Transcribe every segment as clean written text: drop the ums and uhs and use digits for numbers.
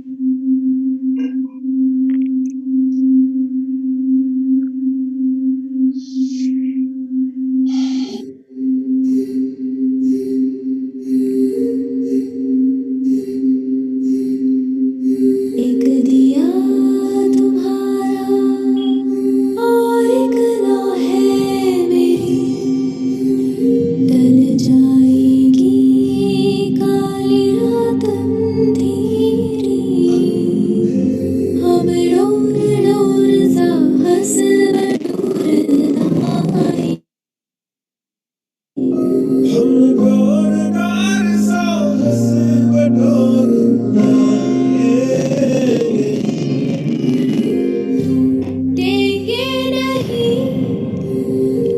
एक दिया तुम्हारा और एक राह है मेरी, टल जाएगी काली रात अंधेरी। हम डोर डोर सा हंस बटोरना आए, हम गोरदार सांस बटोरना देंगे नहीं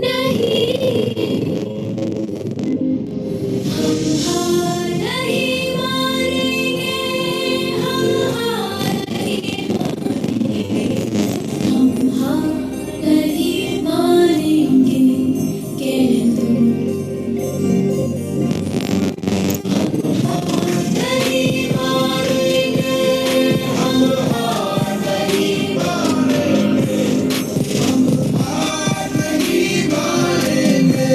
नहीं, हम हार नहीं मानेंगे, हम हार नहीं मानेंगे, हम हार नहीं मानेंगे, कह दो नहीं मानेंगे, हम हार नहीं मानेंगे, हार नहीं मानेंगे।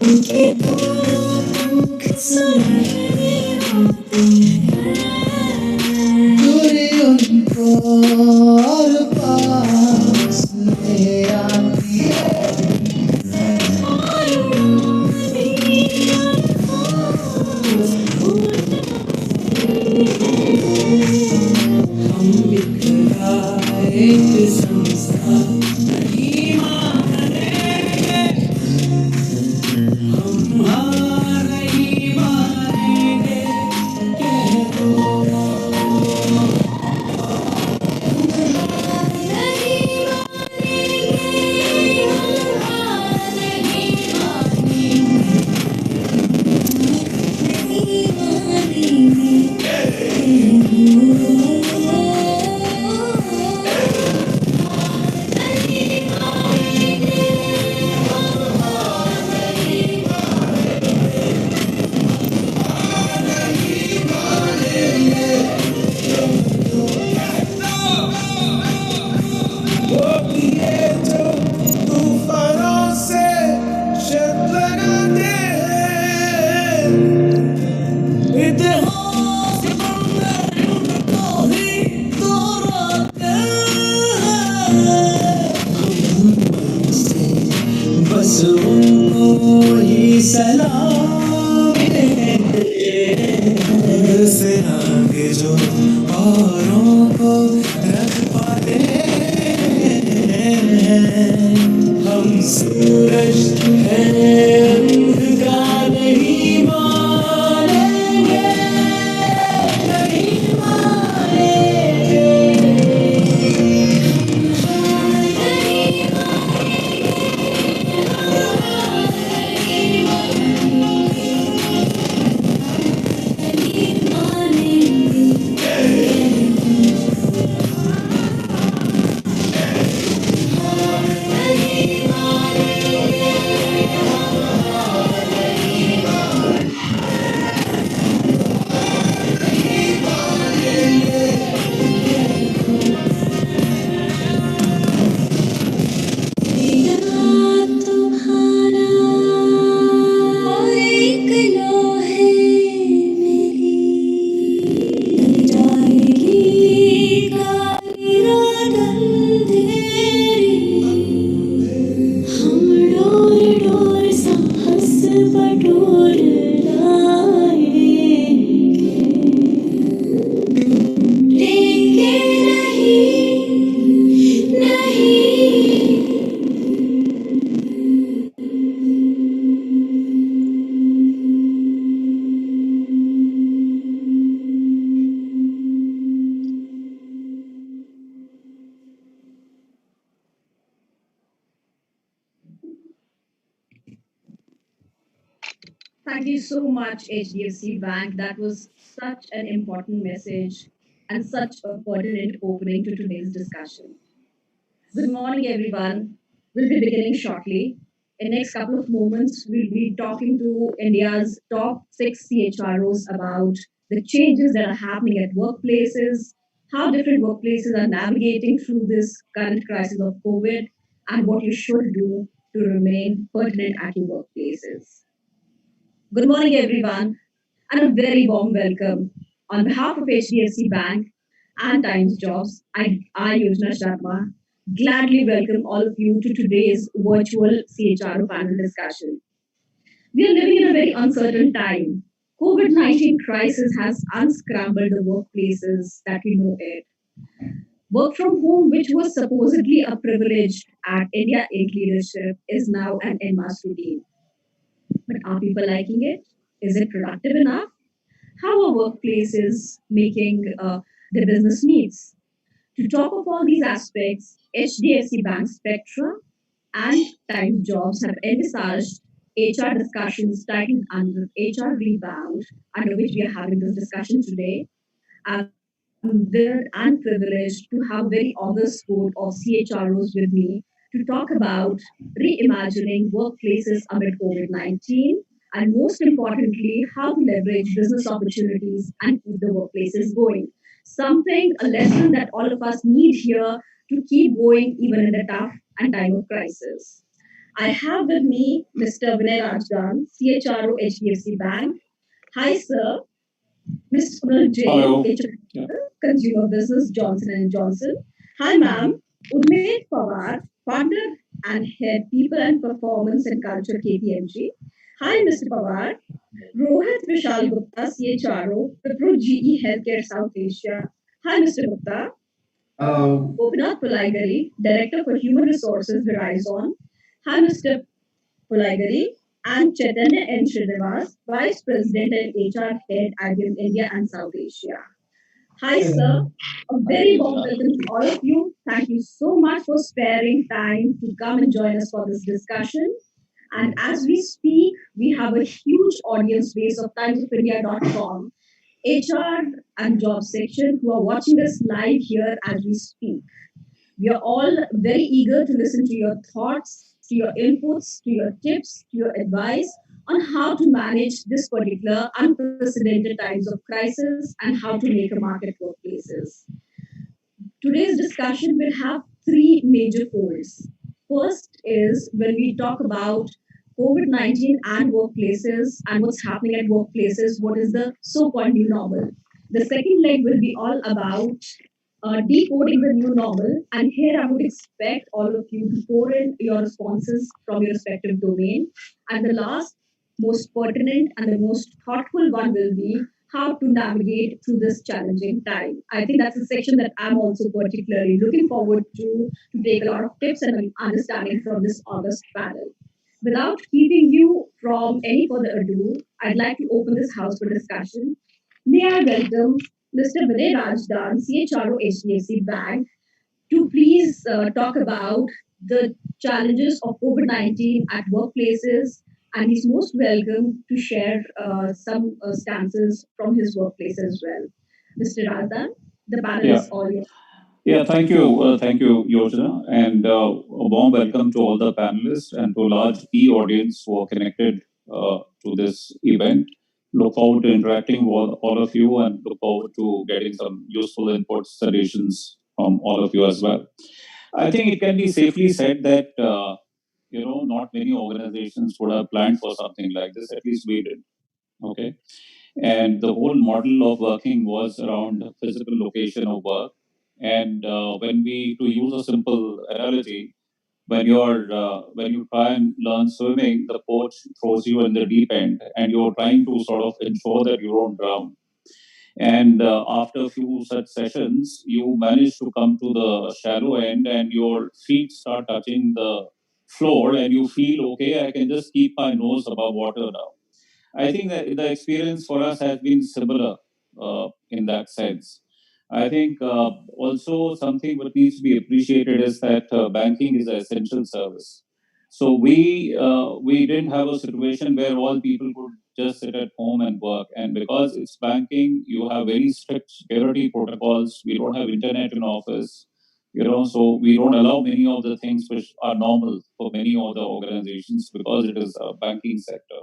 उनके पंख सुनहरे होते हैं, दूरी उनको और पास ले आती है। और उड़ाने हम बिखरा एक संस्था नहीं मानेंगे, हम हार नहीं मानेंगे, कह दो नहीं मानेंगे, हम हार नहीं मानेंगे, नहीं मानेंगे, वो किए जो तूफानों से शर्त लगाते हैं, इतिहास बंदर उनको ही दोहराते हैं। से बस उनको ही सलाम देंगे, से आगे जो औरों को रख पाते हैं। हम सूरज हैं, अंधकार नहीं मानेंगे, नहीं मानेंगे। Thank you so much, HDFC Bank. That was such an important message and such a pertinent opening to today's discussion. Good morning, everyone. We'll be beginning shortly. In next couple of moments, we'll be talking to India's top six CHROs about the changes that are happening at workplaces, how different workplaces are navigating through this current crisis of COVID, and what you should do to remain pertinent at your workplaces. Good morning, everyone, and a very warm welcome. On behalf of HDFC Bank and Times Jobs, I Yojana Sharma, gladly welcome all of you to today's virtual CHRO panel discussion. We are living in a very uncertain time. COVID-19 crisis has unscrambled the workplaces that we know it. Work from home, which was supposedly a privilege at India Inc. leadership, is now an en masse routine. But are people liking it? Is it productive enough? How are workplaces making the business needs? To talk of all these aspects, HDFC Bank Spectra and Time Jobs have envisaged HR discussions titled under HR Rebound, under which we are having this discussion today. I'm thrilled and privileged to have a very august board of CHROs with me to talk about reimagining workplaces amid COVID 19 and, most importantly, how to leverage business opportunities and keep the workplaces going. Something, a lesson that all of us need here to keep going even in the tough and time of crisis. I have with me Mr. Vinay Rajdan, CHRO HDFC Bank. Hi, sir. Mr. Sunil Jain, Hello. HR Yeah. Consumer Business, Johnson and Johnson. Hi, ma'am. Udmed Pawar, Partner and Head People and Performance and Culture, KPMG. Hi, Mr. Pawar. Rohit Vishal Gupta, CHRO, Wipro GE Healthcare South Asia. Hi, Mr. Gupta. Gopinath Pulaigari, Director for Human Resources, Verizon. Hi, Mr. Pulaigari. And Chaitanya N. Srinivas, Vice President and HR Head, IBM India and South Asia. Hi, sir. A very warm welcome to all of you. Thank you so much for sparing time to come and join us for this discussion. And as we speak, we have a huge audience base of timesofindia.com, HR and job section who are watching us live here as we speak. We are all very eager to listen to your thoughts, to your inputs, to your tips, to your advice on how to manage this particular unprecedented times of crisis and how to make a market workplaces. Today's discussion will have three major folds. First is when we talk about COVID 19 and workplaces and what's happening at workplaces, what is the so called new normal. The second leg will be all about decoding the new normal. And here I would expect all of you to pour in your responses from your respective domain. And the last, most pertinent, and the most thoughtful one will be how to navigate through this challenging time. I think that's a section that I'm also particularly looking forward to take a lot of tips and understanding from this August panel. Without keeping you from any further ado, I'd like to open this house for discussion. May I welcome Mr. Vinay Rajdan, CHRO HDFC Bank, to please talk about the challenges of COVID 19 at workplaces. And he's most welcome to share some stances from his workplace as well. Mr. Rajdan, the panel Yeah. is all yours. Yeah, thank you, Yojana, and a warm welcome to all the panelists and to a large audience who are connected to this event. Look forward to interacting with all of you and look forward to getting some useful inputs, suggestions from all of you as well. I think it can be safely said that not many organizations would have planned for something like this. At least we did. Okay, and the whole model of working was around physical location of work. And when we, to use a simple analogy, when you try and learn swimming, the coach throws you in the deep end, and you're trying to sort of ensure that you don't drown. And after a few such sessions, you manage to come to the shallow end, and your feet start touching the floor, and you feel okay. I can just keep my nose above water now. I think that the experience for us has been similar in that sense. I think also something that needs to be appreciated is that banking is an essential service. So we didn't have a situation where all people could just sit at home and work. And because it's banking, you have very strict security protocols. We don't have internet in office, so we don't allow many of the things which are normal for many other organizations because it is a banking sector.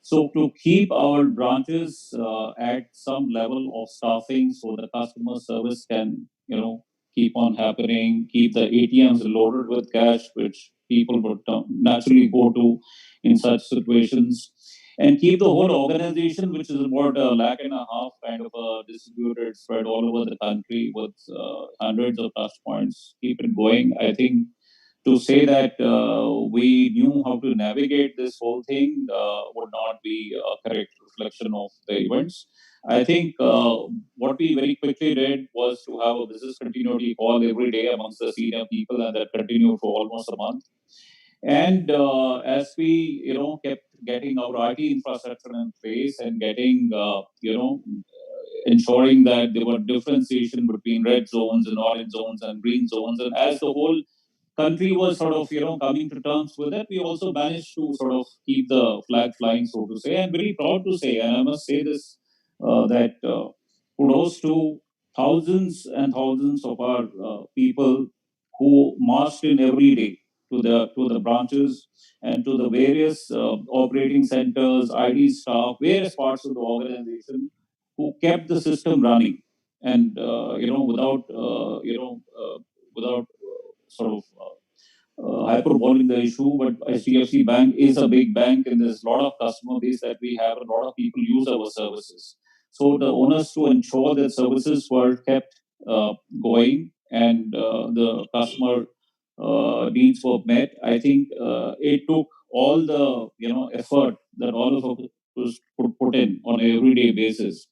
So to keep our branches at some level of staffing so the customer service can, keep on happening, keep the ATMs loaded with cash, which people would naturally go to in such situations, and keep the whole organization, which is about a lakh and a half kind of distributed, spread all over the country with hundreds of touch points, keep it going. I think to say that we knew how to navigate this whole thing would not be a correct reflection of the events. I think what we very quickly did was to have a business continuity call every day amongst the senior people, and that continued for almost a month. And as we, kept getting our IT infrastructure in place and getting, ensuring that there were differentiation between red zones and orange zones and green zones, and as the whole country was sort of coming to terms with it, we also managed to sort of keep the flag flying, so to say. I'm very proud to say, and I must say this, that kudos to thousands and thousands of our people who marched in every day to the branches and to the various operating centers, ID staff, various parts of the organization who kept the system running, and without sort of hyperboling the issue, but HDFC Bank is a big bank and there's a lot of customer base that we have, and a lot of people use our services. So the onus to ensure that services were kept going and the customer needs were met. I think it took all the effort that all of us put in on an everyday basis.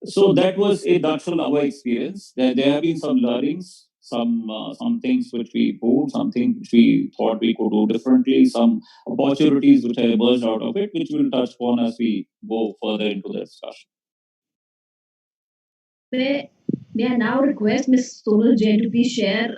So that was a nutshell our experience. There have been some learnings, some things which we improved, something which we thought we could do differently, some opportunities which have emerged out of it, which we'll touch upon as we go further into the discussion. May I now request Ms. Sonal Jain to please share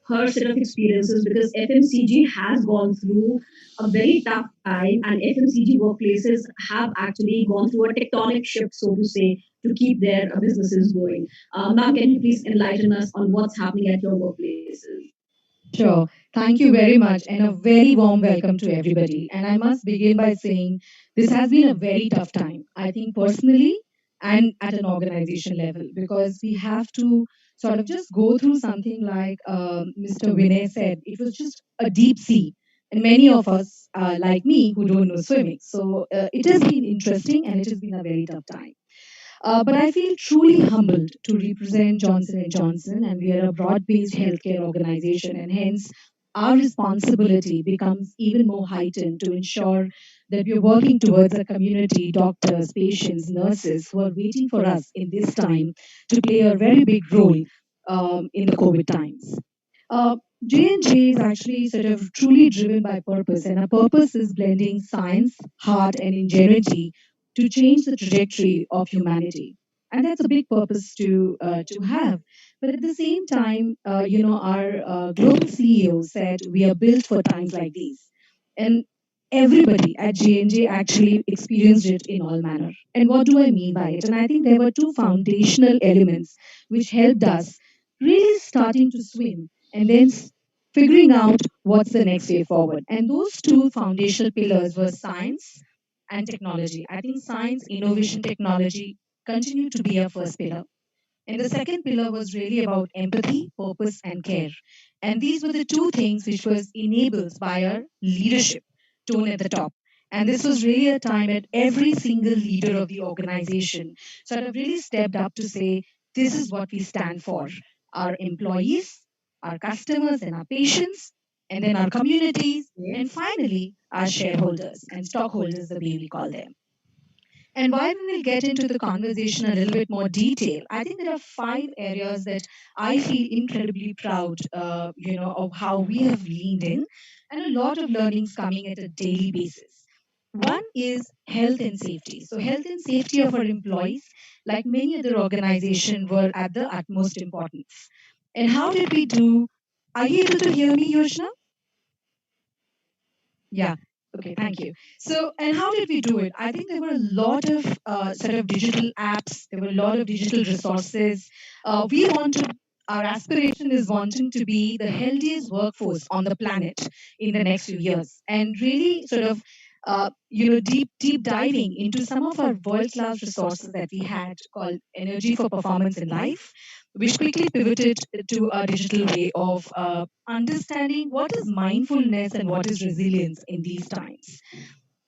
her set of experiences, because FMCG has gone through a very tough time, and FMCG workplaces have actually gone through a tectonic shift, so to say, to keep their businesses going. Ma'am, can you please enlighten us on what's happening at your workplaces? Sure. Thank you very much, and a very warm welcome to everybody. And I must begin by saying this has been a very tough time, I think personally and at an organization level, because we have to sort of just go through something like Mr. Vinay said, it was just a deep sea. And many of us, like me, who don't know swimming. So it has been interesting and it has been a very tough time. But I feel truly humbled to represent Johnson and Johnson, and we are a broad-based healthcare organization, and hence our responsibility becomes even more heightened to ensure that we are working towards a community, doctors, patients, nurses who are waiting for us in this time to play a very big role in the COVID times. Uh, J&J is actually sort of truly driven by purpose, and our purpose is blending science, heart, and ingenuity to change the trajectory of humanity. And that's a big purpose to have. But at the same time, our global CEO said we are built for times like these, and everybody at J&J actually experienced it in all manner. And what do I mean by it? And I think there were two foundational elements which helped us really starting to swim and then figuring out what's the next way forward. And those two foundational pillars were science and technology. I think science, innovation, technology continue to be our first pillar. And the second pillar was really about empathy, purpose, and care. And these were the two things which was enabled by our leadership tone at the top. And this was really a time at every single leader of the organization sort of really stepped up to say, this is what we stand for. Our employees, our customers, and our patients, and then our communities, and finally, our shareholders and stockholders, the way we call them. And while we will get into the conversation a little bit more detail, I think there are five areas that I feel incredibly proud, of how we have leaned in, and a lot of learnings coming at a daily basis. One is health and safety. So health and safety of our employees, like many other organizations, were at the utmost importance. And how did we do? Are you able to hear me, Yoshna? Yeah. Okay, thank you. So, and how did we do it? I think there were a lot of sort of digital apps, there were a lot of digital resources. We want to, our aspiration is wanting to be the healthiest workforce on the planet in the next few years, and really sort of deep diving into some of our world class resources that we had called Energy for Performance in Life, which quickly pivoted to a digital way of understanding what is mindfulness and what is resilience in these times.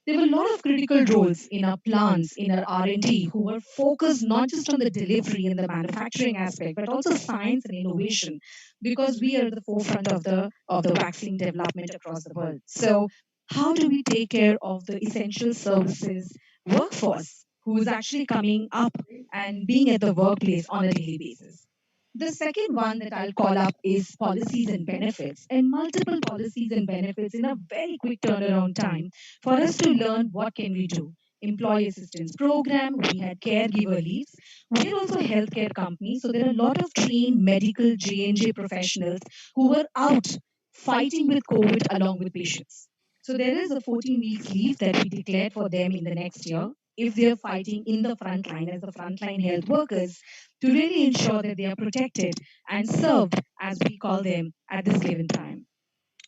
There were a lot of critical roles in our plants, in our R&D, who were focused not just on the delivery and the manufacturing aspect, but also science and innovation, because we are at the forefront of the vaccine development across the world. So, how do we take care of the essential services workforce who is actually coming up and being at the workplace on a daily basis? The second one that I'll call up is policies and benefits, and multiple policies and benefits in a very quick turnaround time for us to learn what can we do. Employee assistance program, we had caregiver leaves. We're also a healthcare company, so there are a lot of trained medical J&J professionals who were out fighting with COVID along with patients. So there is a 14 weeks leave that we declared for them in the next year if they're fighting in the front line as the frontline health workers to really ensure that they are protected and served, as we call them, at this given time.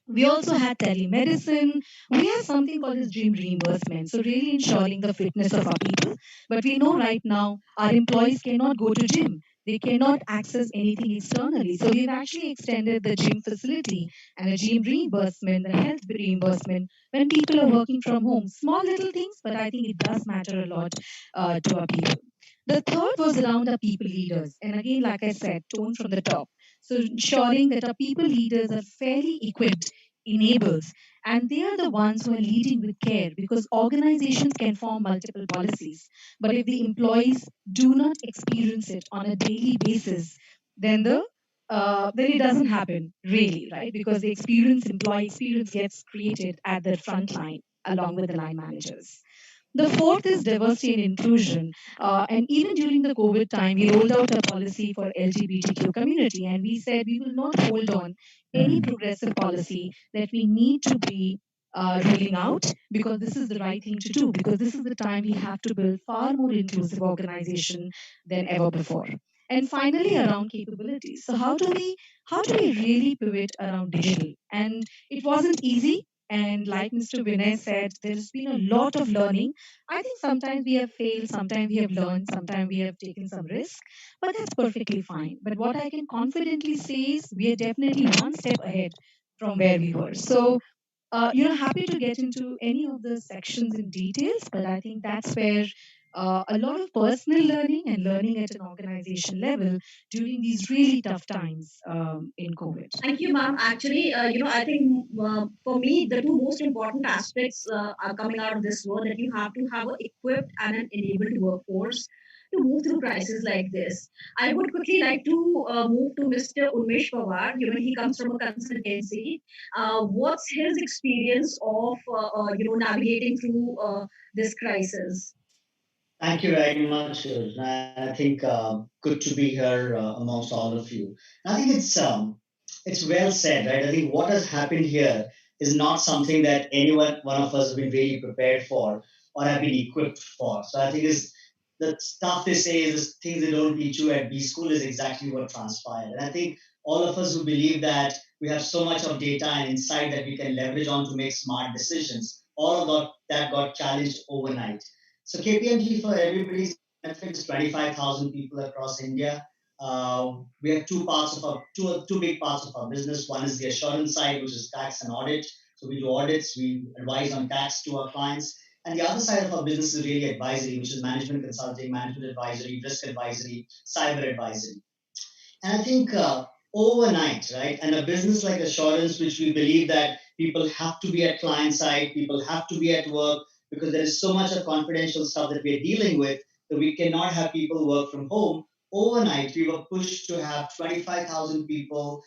We also had telemedicine. We have something called as gym reimbursement. So really ensuring the fitness of our people. But we know right now our employees cannot go to gym. They cannot access anything externally. So we've actually extended the gym facility and the gym reimbursement, the health reimbursement when people are working from home. Small little things, but I think it does matter a lot to our people. The third was around our people leaders. And again, like I said, tone from the top. So ensuring that our people leaders are fairly equipped, enabled, and they are the ones who are leading with care, because organizations can form multiple policies. But if the employees do not experience it on a daily basis, then then it doesn't happen really, right? Because the employee experience gets created at the front line along with the line managers. The fourth is diversity and inclusion. And even during the COVID time, we rolled out a policy for LGBTQ community, and we said we will not hold on any progressive policy that we need to be rolling out, because this is the right thing to do, because this is the time we have to build far more inclusive organization than ever before. And finally, around capabilities. So how do we really pivot around digital? And it wasn't easy. And like Mr. Vinay said, there's been a lot of learning. I think sometimes we have failed, sometimes we have learned, sometimes we have taken some risk, but that's perfectly fine. But what I can confidently say is we are definitely one step ahead from where we were. So, happy to get into any of the sections in details, but I think that's where a lot of personal learning and learning at an organization level during these really tough times in COVID. Thank you, ma'am. Actually, I think for me, the two most important aspects are coming out of this were that you have to have an equipped and an enabled workforce to move through crises like this. I would quickly like to move to Mr. Unmesh Pawar. He comes from a consultancy. What's his experience of, navigating through this crisis? Thank you very much. I think good to be here amongst all of you. I think it's well said, right? I think what has happened here is not something that one of us has been really prepared for or have been equipped for. So I think is the stuff they say is the things they don't teach you at B school is exactly what transpired. And I think all of us who believe that we have so much of data and insight that we can leverage on to make smart decisions, all of that got challenged overnight. So KPMG, for everybody's benefit, is 25,000 people across India. We have two big parts of our business. One is the assurance side, which is tax and audit. So we do audits, we advise on tax to our clients. And the other side of our business is really advisory, which is management consulting, management advisory, risk advisory, cyber advisory. And I think overnight, right, and a business like Assurance, which we believe that people have to be at client side, people have to be at work because there is so much of confidential stuff that we're dealing with that we cannot have people work from home. Overnight, we were pushed to have 25,000 people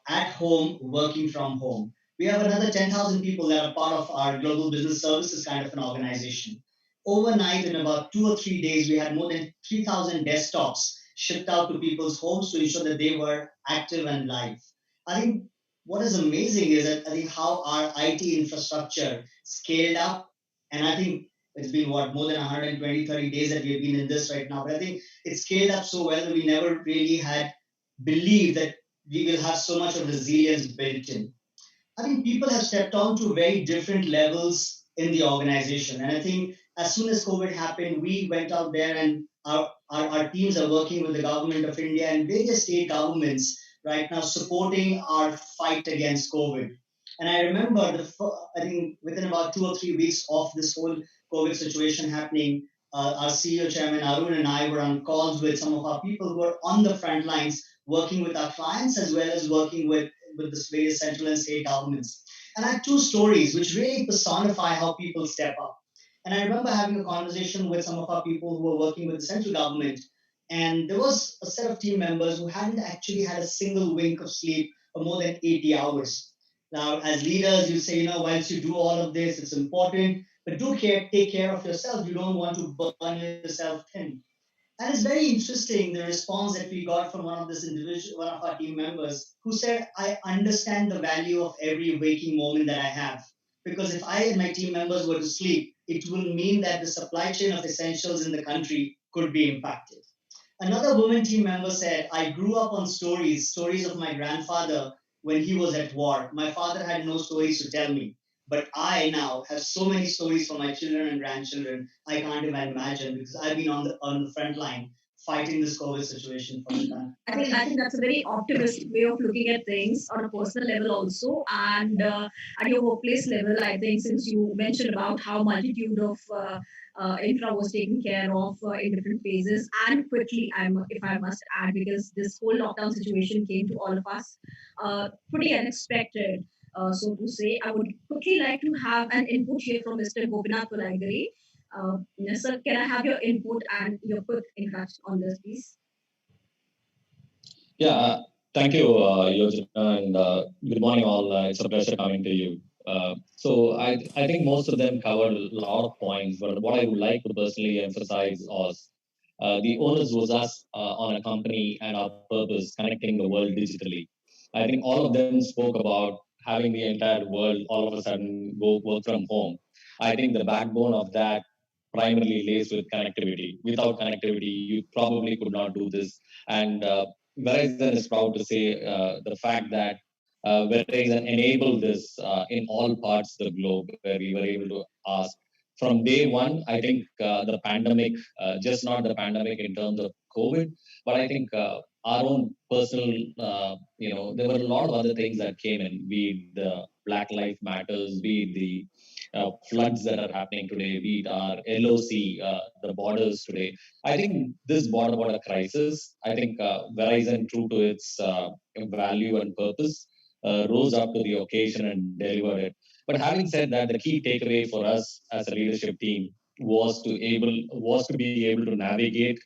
at home working from home. We have another 10,000 people that are part of our global business services kind of an organization. Overnight, in about 2 or 3 days, we had more than 3,000 desktops shipped out to people's homes to ensure that they were active and live. I think what is amazing is that I think how our IT infrastructure scaled up, and I think it's been what more than 120, 30 days that we've been in this right now. But I think it scaled up so well that we never really had believed that we will have so much of resilience built in. I think people have stepped on to very different levels in the organization. And I think as soon as COVID happened, we went out there and our teams are working with the government of India and various state governments right now supporting our fight against COVID. And I remember I think within about 2 or 3 weeks of this whole COVID situation happening, our CEO Chairman Arun and I were on calls with some of our people who are on the front lines working with our clients as well as working with the various central and state governments. And I had two stories which really personify how people step up. And I remember having a conversation with some of our people who were working with the central government. And there was a set of team members who hadn't actually had a single wink of sleep for more than 80 hours. Now, as leaders, you say, whilst you do all of this, it's important, but take care of yourself. You don't want to burn yourself thin. And it's very interesting the response that we got from one of our team members, who said, "I understand the value of every waking moment that I have. Because if I and my team members were to sleep, it will mean that the supply chain of essentials in the country could be impacted." Another woman team member said, "I grew up on stories of my grandfather when he was at war. My father had no stories to tell me. But I now have so many stories for my children and grandchildren, I can't even imagine because I've been on the front line fighting this COVID situation for the country." I think that's a very optimistic way of looking at things on a personal level also, and at your workplace level. I think since you mentioned about how multitude of infra was taken care of in different phases and quickly, if I must add, because this whole lockdown situation came to all of us pretty unexpected. So to say, I would quickly like to have an input here from Mr. Gopinath Valagari. Yes, sir, can I have your input and your quick introduction on this, please? Yeah, thank you, Yojana, and good morning, all. It's a pleasure coming to you. I think most of them covered a lot of points, but what I would like to personally emphasize was the onus was us on a company and our purpose, connecting the world digitally. I think all of them spoke about having the entire world all of a sudden go work from home. I think the backbone of that primarily lays with connectivity. Without connectivity, you probably could not do this. And Verizon is proud to say the fact that Verizon enabled this in all parts of the globe, where we were able to ask from day one. I think the pandemic, just not the pandemic in terms of COVID, but I think our own personal, there were a lot of other things that came in, be it the Black Lives Matters, be it the floods that are happening today, be it our LOC, the borders today. I think this border crisis, I think Verizon, true to its value and purpose, rose up to the occasion and delivered it. But having said that, the key takeaway for us as a leadership team was to be able to navigate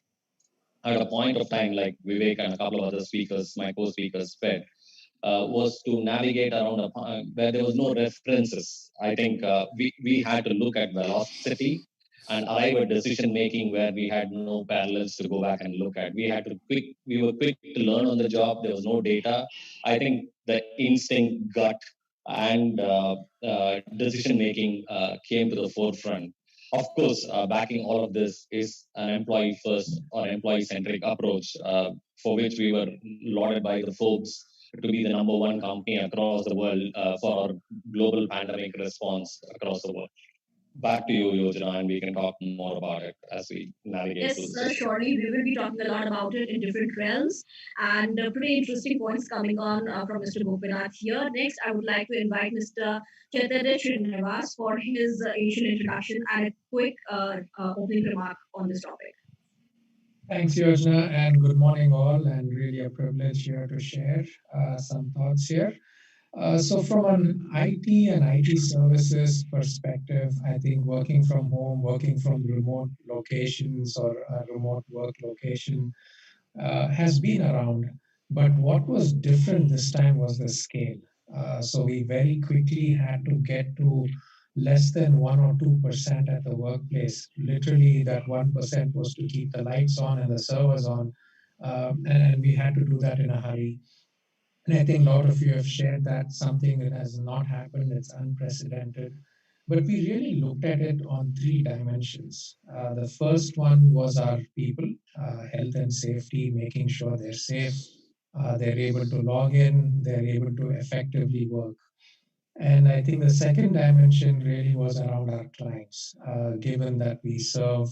at a point of time, like Vivek and a couple of other speakers, my co-speakers said, was to navigate around where there was no references. I think we had to look at velocity and arrive at decision making where we had no parallels to go back and look at. We were quick to learn on the job. There was no data. I think the instinct, gut, and decision making came to the forefront. Of course, backing all of this is an employee first or employee centric approach, for which we were lauded by the Forbes to be the number one company across the world for our global pandemic response across the world. Back to you, Yojana, and we can talk more about it as we navigate through Yes, this. surely we will be talking a lot about it in different realms and pretty interesting points coming on from Mr. Gopinath here. Next, I would like to invite Mr. Chaitanya Srinivas for his initial introduction and a quick opening remark on this topic. Thanks, Yojana, and good morning, all. And really a privilege here to share some thoughts here. From an IT and IT services perspective, I think working from home, working from remote locations or a remote work location has been around. But what was different this time was the scale. We very quickly had to get to less than 1 or 2% at the workplace. Literally, that 1% was to keep the lights on and the servers on. And we had to do that in a hurry. And I think a lot of you have shared that something that has not happened, it's unprecedented. But we really looked at it on three dimensions. The first one was our people, health and safety, making sure they're safe, they're able to log in, they're able to effectively work. And I think the second dimension really was around our clients, given that we serve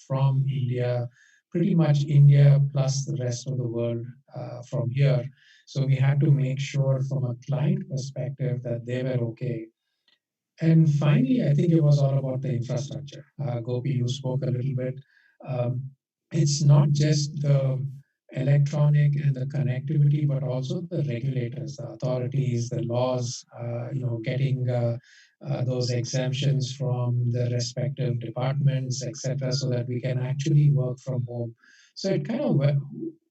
from India, pretty much India plus the rest of the world from here. So we had to make sure from a client perspective that they were okay. And finally, I think it was all about the infrastructure. Gopi, you spoke a little bit. Um, it's not just the electronic and the connectivity, but also the regulators, the authorities, the laws, getting those exemptions from the respective departments, etc., so that we can actually work from home. So it kind of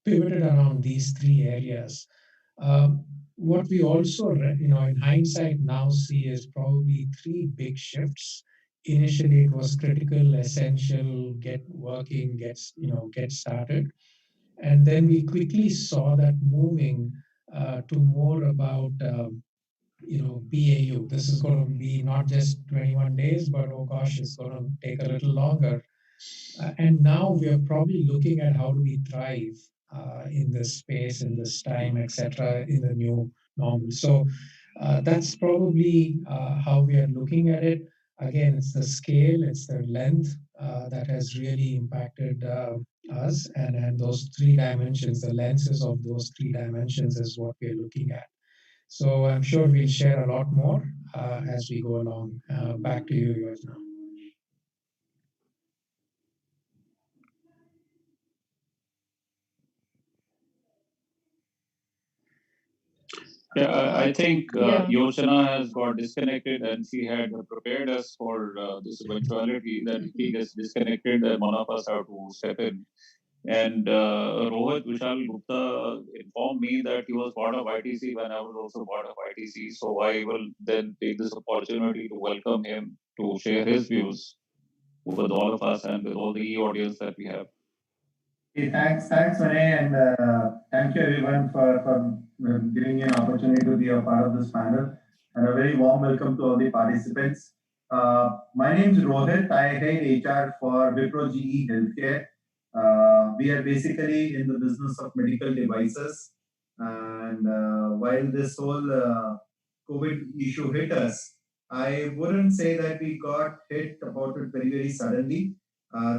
pivoted around these three areas. What we also, in hindsight now see is probably three big shifts. Initially, it was critical, essential, get working, get started, and then we quickly saw that moving to more about BAU. This is going to be not just 21 days, but oh gosh, it's going to take a little longer. And now we are probably looking at how do we thrive in this space, in this time, etc., in the new normal. So that's probably how we are looking at it. Again, it's the scale, it's the length that has really impacted us, and those three dimensions, the lenses of those three dimensions is what we're looking at. So I'm sure we'll share a lot more as we go along. Back to you, Yojana. Yeah, I think Yeah. Yoshana has got disconnected and she had prepared us for this eventuality that if he gets disconnected, then one of us have to step in. And Rohit Vishal Gupta informed me that he was part of ITC when I was also part of ITC. So I will then take this opportunity to welcome him to share his views with all of us and with all the audience that we have. Okay, thanks, Vinay, and thank you everyone for giving me an opportunity to be a part of this panel, and a very warm welcome to all the participants. My name is Rohit. I head HR for Wipro GE Healthcare. We are basically in the business of medical devices, and while this whole COVID issue hit us, I wouldn't say that we got hit about it very suddenly.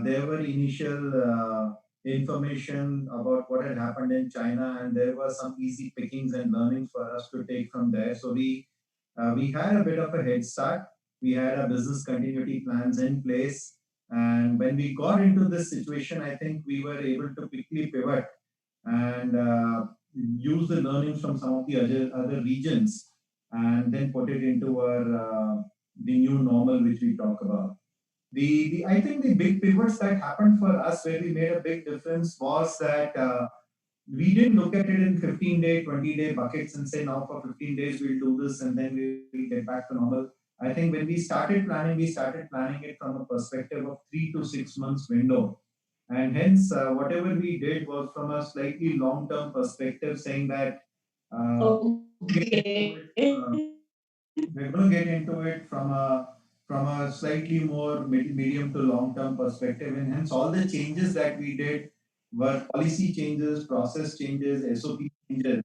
There were initial information about what had happened in China, and there were some easy pickings and learnings for us to take from there. So we had a bit of a head start. We had our business continuity plans in place, and when we got into this situation, I think we were able to quickly pivot and use the learnings from some of the other regions, and then put it into our the new normal which we talk about. The I think the big pivots that happened for us where we made a big difference was that we didn't look at it in 15-day, 20-day buckets and say now for 15 days we'll do this and then we'll get back to normal. I think when we started planning it from a perspective of 3 to 6 months window. And hence, whatever we did was from a slightly long-term perspective, saying that uh, Okay. we're going to get into it from a slightly more medium to long term perspective, and hence all the changes that we did were policy changes, process changes, SOP changes,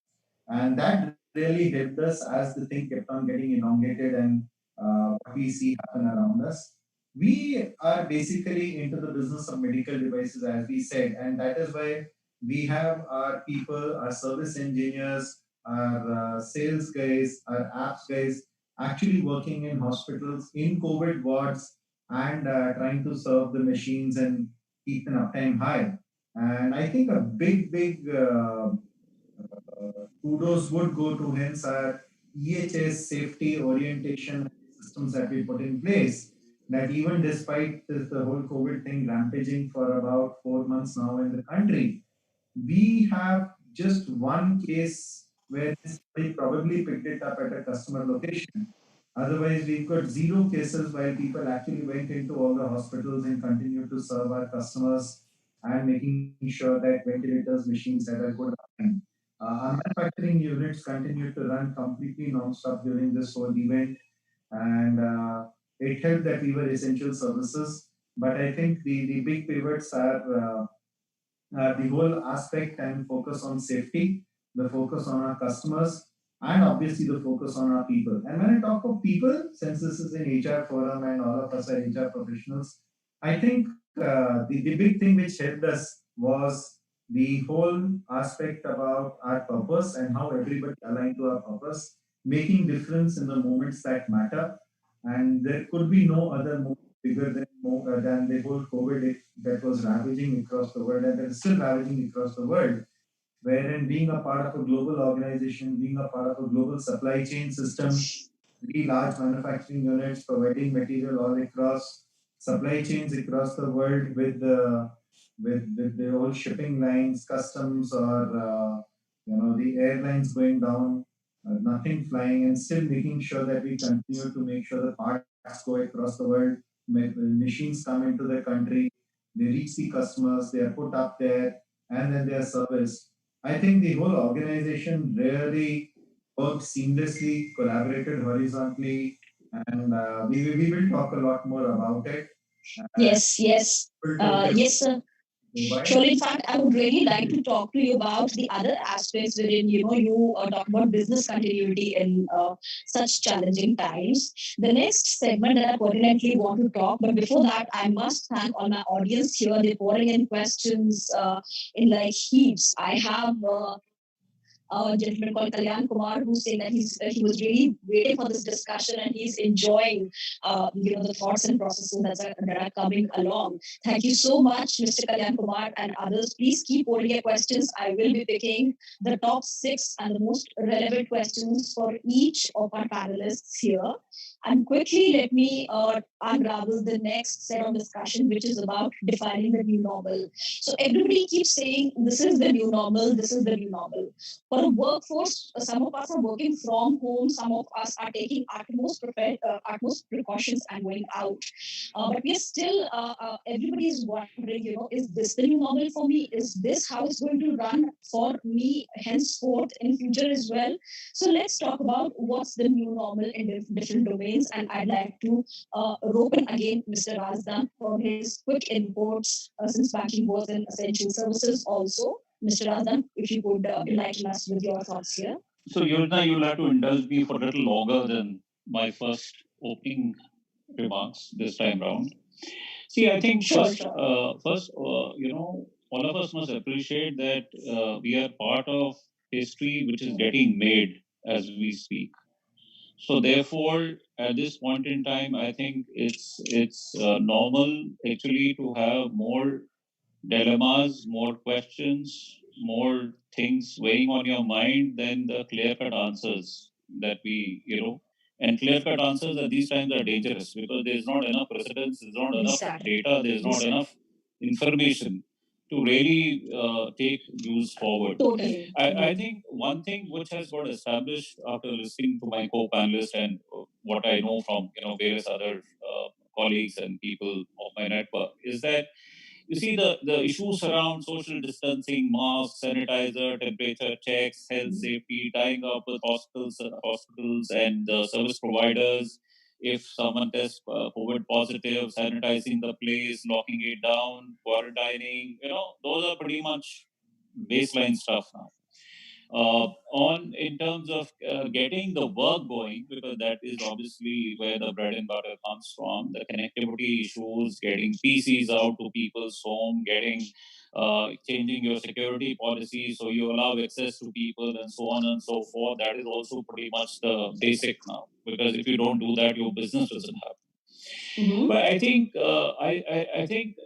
and that really helped us as the thing kept on getting elongated and what we see happen around us. We are basically into the business of medical devices, as we said, and that is why we have our people, our service engineers, our sales guys, our apps guys actually working in hospitals, in COVID wards, and trying to serve the machines and keep an uptime high. And I think a big kudos would go to hence our EHS safety orientation systems that we put in place. That even despite the whole COVID thing rampaging for about 4 months now in the country, we have just one case where somebody probably picked it up at a customer location. Otherwise, we've got zero cases where people actually went into all the hospitals and continued to serve our customers and making sure that ventilators, machines had a good uptime. Our manufacturing units continued to run completely non-stop during this whole event, and it helped that we were essential services. But I think the big pivots are the whole aspect and focus on safety, the focus on our customers, and obviously the focus on our people. And when I talk of people, since this is an HR forum and all of us are HR professionals, I think the big thing which helped us was the whole aspect about our purpose and how everybody aligned to our purpose, making difference in the moments that matter. And there could be no other moment bigger than the whole COVID that was ravaging across the world and that is still ravaging across the world. Wherein being a part of a global organization, being a part of a global supply chain system, three large manufacturing units providing material all across supply chains across the world with the whole shipping lines, customs, or the airlines going down, nothing flying, and still making sure that we continue to make sure the parts go across the world. Machines come into the country, they reach the customers, they are put up there, and then they are serviced. I think the whole organization really worked seamlessly, collaborated horizontally, and we will talk a lot more about it. Yes, yes. Yes, sir. Mobile. Sure. In fact, I would really like to talk to you about the other aspects wherein you talk about business continuity in such challenging times. The next segment that I pertinently want to talk, but before that, I must thank all my audience here. They're pouring in questions in like heaps. I have a gentleman called Kalyan Kumar who's saying that he was really waiting for this discussion and he's enjoying the thoughts and processes that are coming along. Thank you so much, Mr. Kalyan Kumar and others. Please keep holding your questions. I will be picking the top six and the most relevant questions for each of our panelists here. And quickly, let me unravel the next set of discussion, which is about defining the new normal. So everybody keeps saying, this is the new normal, this is the new normal. For a workforce, some of us are working from home, some of us are taking utmost precautions and going out. But we are still, everybody is wondering, is this the new normal for me? Is this how it's going to run for me henceforth in future as well? So let's talk about what's the new normal in different domains. And I'd like to rope in again Mr. Razdan for his quick inputs since banking was in essential services also. Mr. Razdan, if you could enlighten us with your thoughts here. So, Yojana, you'll have to indulge me for a little longer than my first opening remarks this time round. See, I think Sure, first, sure. all of us must appreciate that we are part of history which is getting made as we speak. So therefore, at this point in time, I think it's normal actually to have more dilemmas, more questions, more things weighing on your mind than the clear cut answers that and clear cut answers at these times are dangerous because there's not enough precedence, there's not enough data, there's not enough information to really take views forward. Totally. I think one thing which has got established after listening to my co-panelists and what I know from various other colleagues and people of my network is that you see the issues around social distancing, masks, sanitizer, temperature checks, health safety, tying up with hospitals and service providers. If someone tests COVID positive, sanitizing the place, locking it down, quarantining, those are pretty much baseline stuff now. On in terms of getting the work going, because that is obviously where the bread and butter comes from. The connectivity issues, getting PCs out to people's home, getting changing your security policy so you allow access to people and so on and so forth. That is also pretty much the basic now, because if you don't do that, your business doesn't happen. Mhm. But I think I think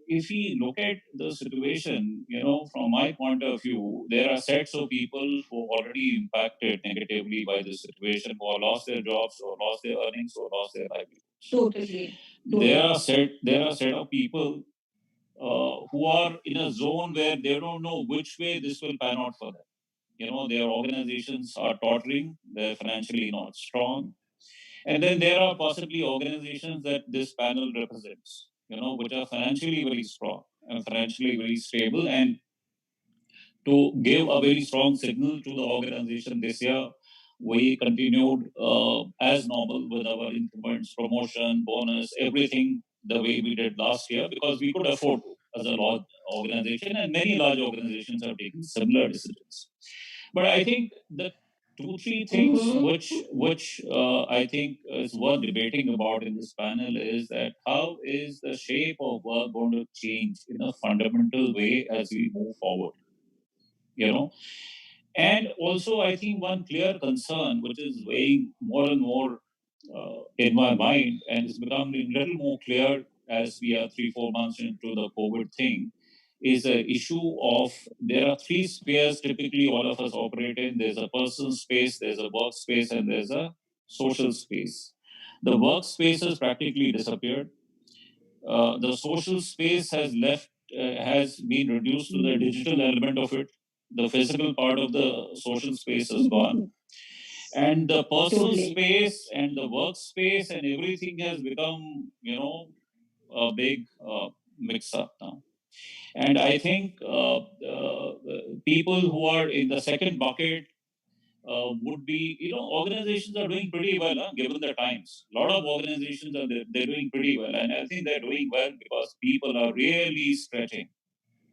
if we look at the situation, from my point of view, there are sets of people who are already impacted negatively by this situation, who have lost their jobs, or lost their earnings, or lost their livelihoods. Totally. There are set of people who are in a zone where they don't know which way this will pan out for them. Their organizations are tottering, they're financially not strong, and then there are possibly organizations that this panel represents, which are financially very strong and financially very stable and to give a very strong signal to the organization this year, we continued as normal with our increments, promotion, bonus, everything the way we did last year because we could afford to as a large organization, and many large organizations have taken similar decisions. But I think the two, three things which I think is worth debating about in this panel is that how is the shape of work going to change in a fundamental way as we move forward? You know, and also, I think one clear concern, which is weighing more and more in my mind, and it's becoming a little more clear as we are 3, 4 months into the COVID thing, is the issue of there are three spheres typically all of us operate in. There's a personal space, there's a workspace, and there's a social space. The workspace has practically disappeared. The social space has been reduced to the digital element of it. The physical part of the social space is gone, and the personal Totally. space and the workspace and everything has become, a big mix up now. And I think people who are in the second bucket would be, organizations are doing pretty well, given the times. A lot of organizations they're doing pretty well, and I think they're doing well because people are really stretching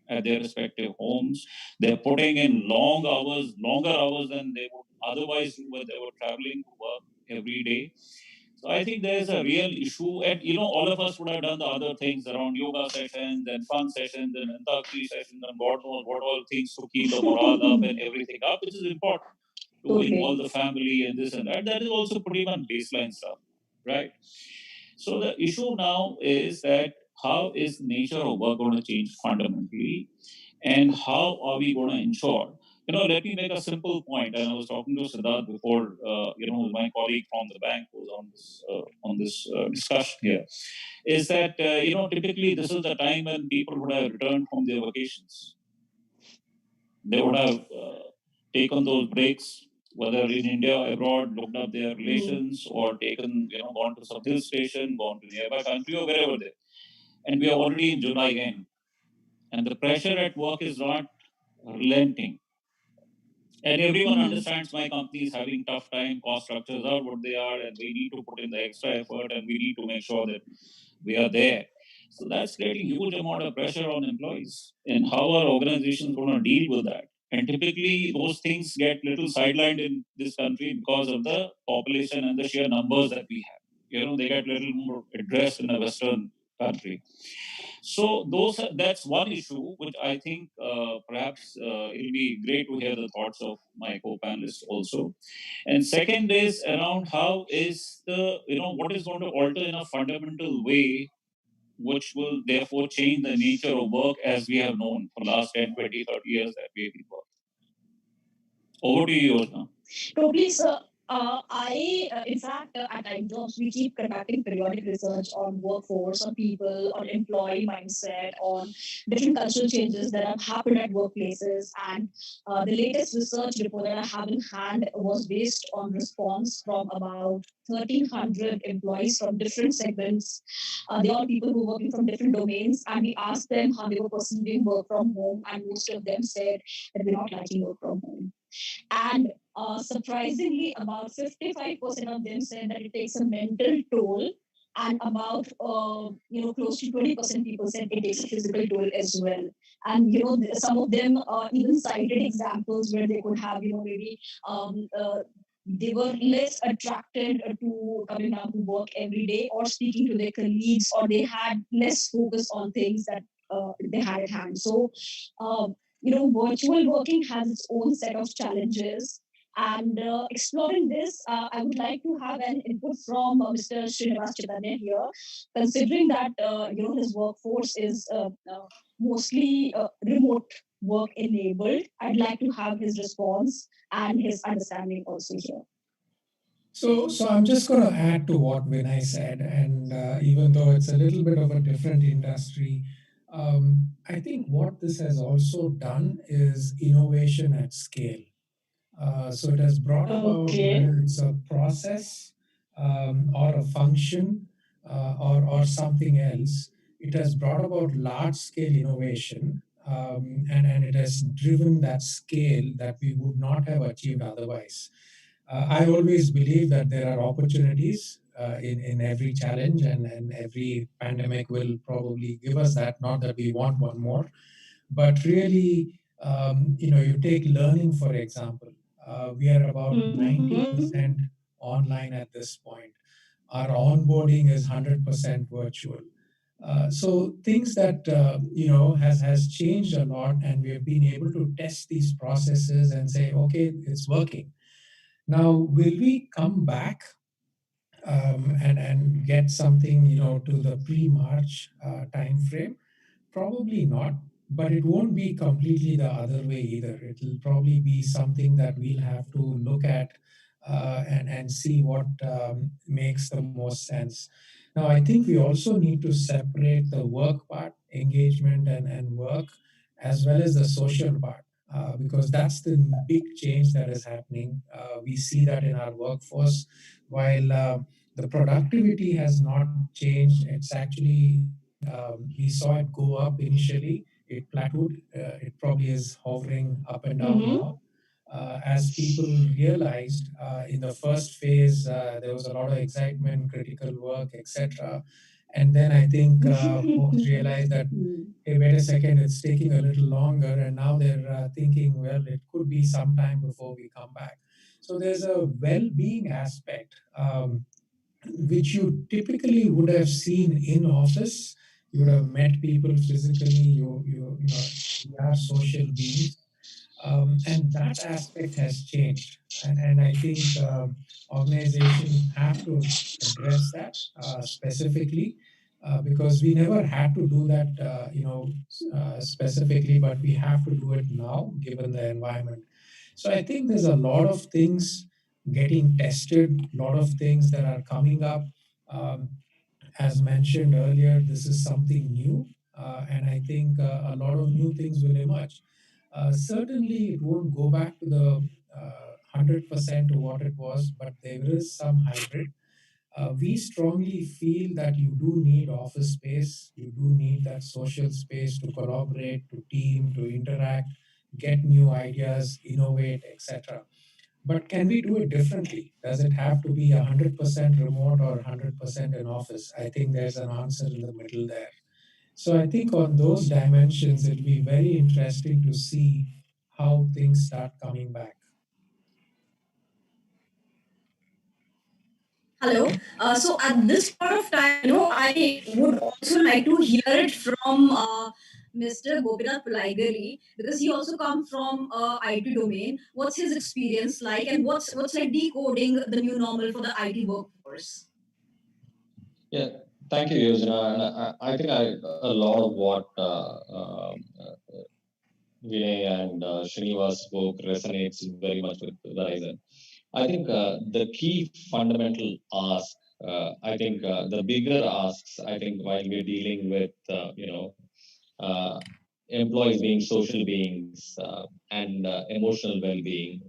at their respective homes. They're putting in longer hours than they would otherwise do when they were traveling to work every day. So I think there's a real issue, and all of us would have done the other things around yoga sessions and fun sessions and antakshari sessions and God knows what all things to keep the morale up and everything up, which is important to Totally. involve the family and this and that. That is also pretty much baseline stuff, right? So the issue now is that how is nature of work going to change fundamentally, and how are we going to ensure? Let me make a simple point. And I was talking to Siddharth before, my colleague from the bank who's on this discussion here, is that typically this is the time when people would have returned from their vacations. They would have taken those breaks, whether in India or abroad, looked up their relations, or taken, gone to some hill station, gone to nearby country or wherever they. And we are already in July end, and the pressure at work is not relenting. And everyone understands my company is having tough time, cost structures are what they are, and we need to put in the extra effort, and we need to make sure that we are there. So that's creating huge amount of pressure on employees. And how are organizations going to deal with that? And typically, those things get little sidelined in this country because of the population and the sheer numbers that we have. They get little more addressed in a Western country. So that's one issue which I think perhaps it'll be great to hear the thoughts of my co-panelists also. And second is around how is what is going to alter in a fundamental way, which will therefore change the nature of work as we have known for the last 10, 20, 30 years that we've been working. Over to you, Yojana. Totally, sir. In fact, at iJobs, we keep conducting periodic research on workforce, on people, on employee mindset, on different cultural changes that have happened at workplaces. And the latest research report that I have in hand was based on response from about 1,300 employees from different segments. They're all people who are working from different domains. And we asked them how they were perceiving work from home. And most of them said that they're not liking work from home. And surprisingly, about 55% of them said that it takes a mental toll, and about close to 20% people said it takes a physical toll as well. And some of them even cited examples where they could have maybe they were less attracted to coming down to work every day or speaking to their colleagues, or they had less focus on things that they had at hand. So virtual working has its own set of challenges. And exploring this, I would like to have an input from Mr. Srinivas Chaitanya here, considering that his workforce is mostly remote work enabled. I'd like to have his response and his understanding also here. So I'm just going to add to what Vinay said, and even though it's a little bit of a different industry, I think what this has also done is innovation at scale. So it has brought about, whether it's a process or a function or something else, it has brought about large scale innovation and it has driven that scale that we would not have achieved otherwise. I always believe that there are opportunities in every challenge, and every pandemic will probably give us that. Not that we want one more, but really, you take learning, for example. We are about 90% online at this point. Our onboarding is 100% virtual. So things that has changed a lot, and we have been able to test these processes and say, okay, it's working. Now, will we come back and get something to the pre-March time frame? Probably not, but it won't be completely the other way either. It'll probably be something that we'll have to look at and see what makes the most sense. Now, I think we also need to separate the work part, engagement and work, as well as the social part, because that's the big change that is happening. We see that in our workforce. While the productivity has not changed, it's actually, we saw it go up initially, it plateaued, it probably is hovering up and down now. As people realized in the first phase, there was a lot of excitement, critical work, etc. And then I think folks realized that, hey, wait a second, it's taking a little longer. And now they're thinking, well, it could be some time before we come back. So there's a well being aspect. Which you typically would have seen in office. You would have met people physically. We are social beings, and that aspect has changed. And I think organizations have to address that specifically. Because we never had to do that, specifically, but we have to do it now given the environment. So I think there's a lot of things getting tested, a lot of things that are coming up. Um, as mentioned earlier, this is something new, and I think a lot of new things will emerge. Certainly, it won't go back to the 100% to what it was, but there is some hybrid. We strongly feel that you do need office space, you do need that social space to collaborate, to team, to interact, get new ideas, innovate, etc. But can we do it differently? Does it have to be 100% remote or 100% in office? I think there's an answer in the middle there. So I think on those dimensions, it'll be very interesting to see how things start coming back. Hello. So at this point of time, I would also like to hear it from Mr. Gopinath Pulaigali, because he also comes from IT domain. What's his experience like, and what's like decoding the new normal for the IT workforce? Yeah, thank you, Yojana. And I think a lot of what Vinay and Srinivas spoke resonates very much with Verizon. I think the key fundamental ask, I think the bigger asks, I think while we're dealing with, uh, employees being social beings and emotional well-being,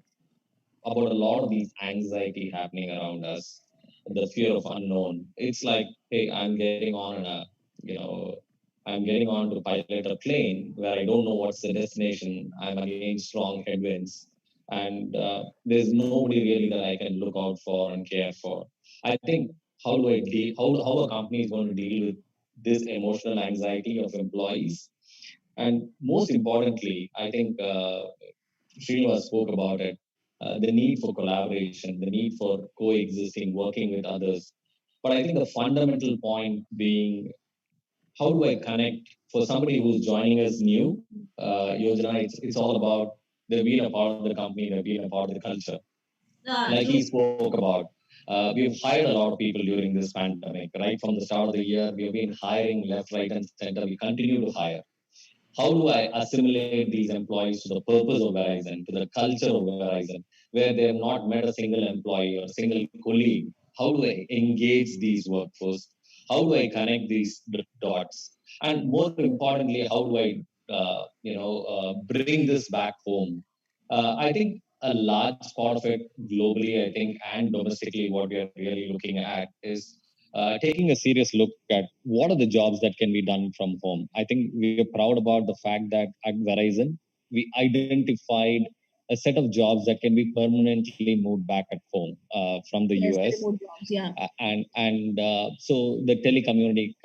about a lot of these anxiety happening around us, the fear of unknown. It's like, hey, I'm getting on to pilot a plane where I don't know what's the destination. I'm against strong headwinds, and there's nobody really that I can look out for and care for. I think how do I deal? How a company is going to deal with this emotional anxiety of employees, and most importantly, I think Srinivas spoke about it, the need for collaboration, the need for coexisting, working with others. But I think the fundamental point being, how do I connect for somebody who's joining us new? Yojana, it's all about they've been a part of the company, they've been a part of the culture. Like he spoke about, we've hired a lot of people during this pandemic, right? From the start of the year, we've been hiring left, right, and center. We continue to hire. How do I assimilate these employees to the purpose of Verizon, to the culture of Verizon, where they have not met a single employee or a single colleague? How do I engage these workforce? How do I connect these dots? And more importantly, how do I, bring this back home? I think a large part of it globally, I think, and domestically, what we are really looking at is taking a serious look at what are the jobs that can be done from home. I think we are proud about the fact that at Verizon, we identified a set of jobs that can be permanently moved back at home from the Yes, the US. remote jobs. Yeah. And so the telecommunity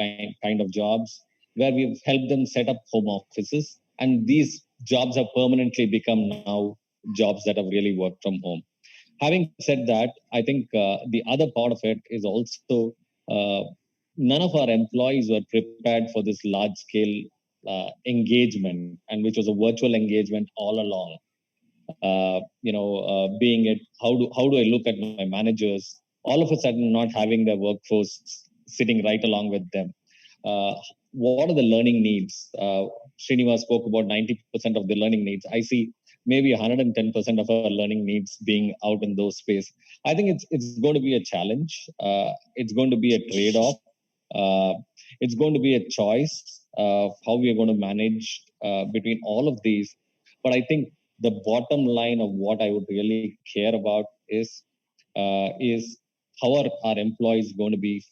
kind of jobs where we've helped them set up home offices, and these jobs have permanently become now jobs that have really worked from home. Having said that, I think the other part of it is also uh, none of our employees were prepared for this large scale engagement, and which was a virtual engagement all along. Being it, how do I look at my managers all of a sudden not having their workforce sitting right along with them? uh, what are the learning needs? Srinivas spoke about 90% of the learning needs. I see maybe 110% of our learning needs being out in those space. I think it's going to be a challenge. It's going to be a trade-off. uh, it's going to be a choice of how we are going to manage between all of these. But I think the bottom line of what I would really care about is how are our employees going to be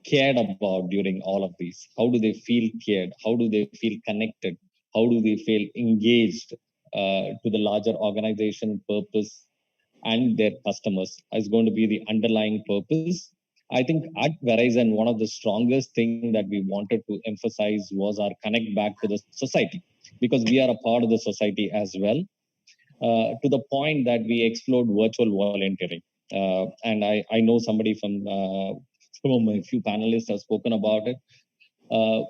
cared about during all of these? How do they feel cared? How do they feel connected? How do they feel engaged to the larger organization purpose and their customers is going to be the underlying purpose. I think at Verizon, one of the strongest thing that we wanted to emphasize was our connect back to the society, because we are a part of the society as well, to the point that we explored virtual volunteering. And I know somebody from a few panelists have spoken about it. Uh,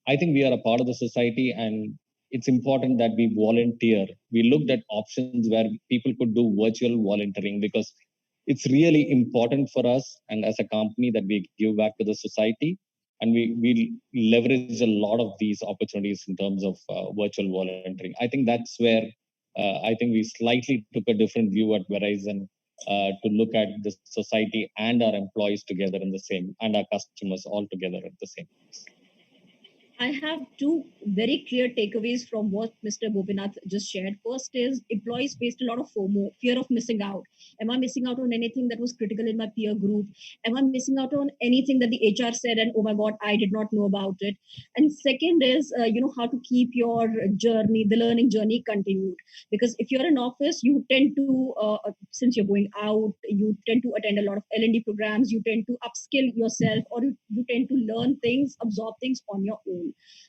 I think we are a part of the society, and it's important that we volunteer. We looked at options where people could do virtual volunteering because it's really important for us and as a company that we give back to the society, and we leverage a lot of these opportunities in terms of virtual volunteering. I think that's where I think we slightly took a different view at Verizon to look at the society and our employees together in the same, and our customers all together at the same place. I have two very clear takeaways from what Mr. Gopinath just shared. First is employees faced a lot of FOMO, fear of missing out. Am I missing out on anything that was critical in my peer group? Am I missing out on anything that the HR said and oh my God, I did not know about it? And second is, how to keep your journey, the learning journey continued. Because if you're in office, you tend to, since you're going out, you tend to attend a lot of L&D programs, you tend to upskill yourself, or you tend to learn things, absorb things on your own.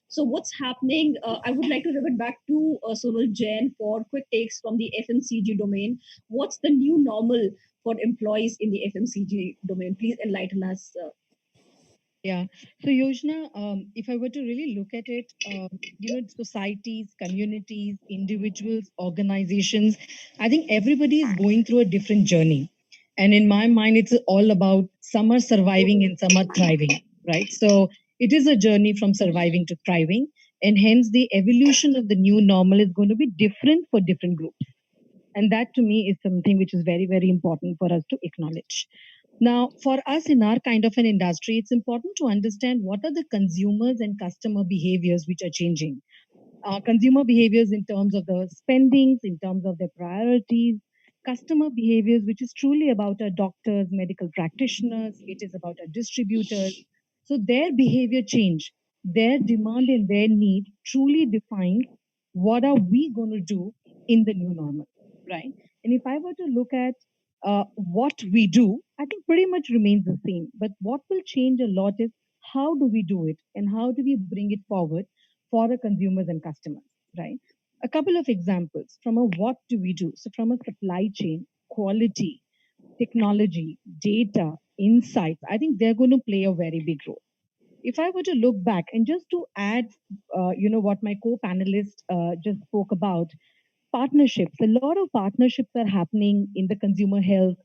So what's happening? I would like to revert back to Sonal Jain for quick takes from the FMCG domain. What's the new normal for employees in the FMCG domain? Please enlighten us. Yeah. So, Yojana, if I were to really look at it, societies, communities, individuals, organizations, I think everybody is going through a different journey. And in my mind, it's all about some are surviving and some are thriving, right? So, it is a journey from surviving to thriving. And hence, the evolution of the new normal is going to be different for different groups. And that to me is something which is very, very important for us to acknowledge. Now, for us in our kind of an industry, it's important to understand what are the consumers and customer behaviors which are changing. Consumer behaviors in terms of the spendings, in terms of their priorities, customer behaviors, which is truly about our doctors, medical practitioners, it is about our distributors. So their behavior change, their demand and their need truly defines what are we going to do in the new normal, right? And if I were to look at what we do, I think pretty much remains the same. But what will change a lot is how do we do it and how do we bring it forward for the consumers and customers, right? A couple of examples from a what do we do? So, from a supply chain, quality, technology, data, insights, I think they're going to play a very big role. If I were to look back and just to add, what my co-panelist just spoke about, partnerships. A lot of partnerships are happening in the consumer health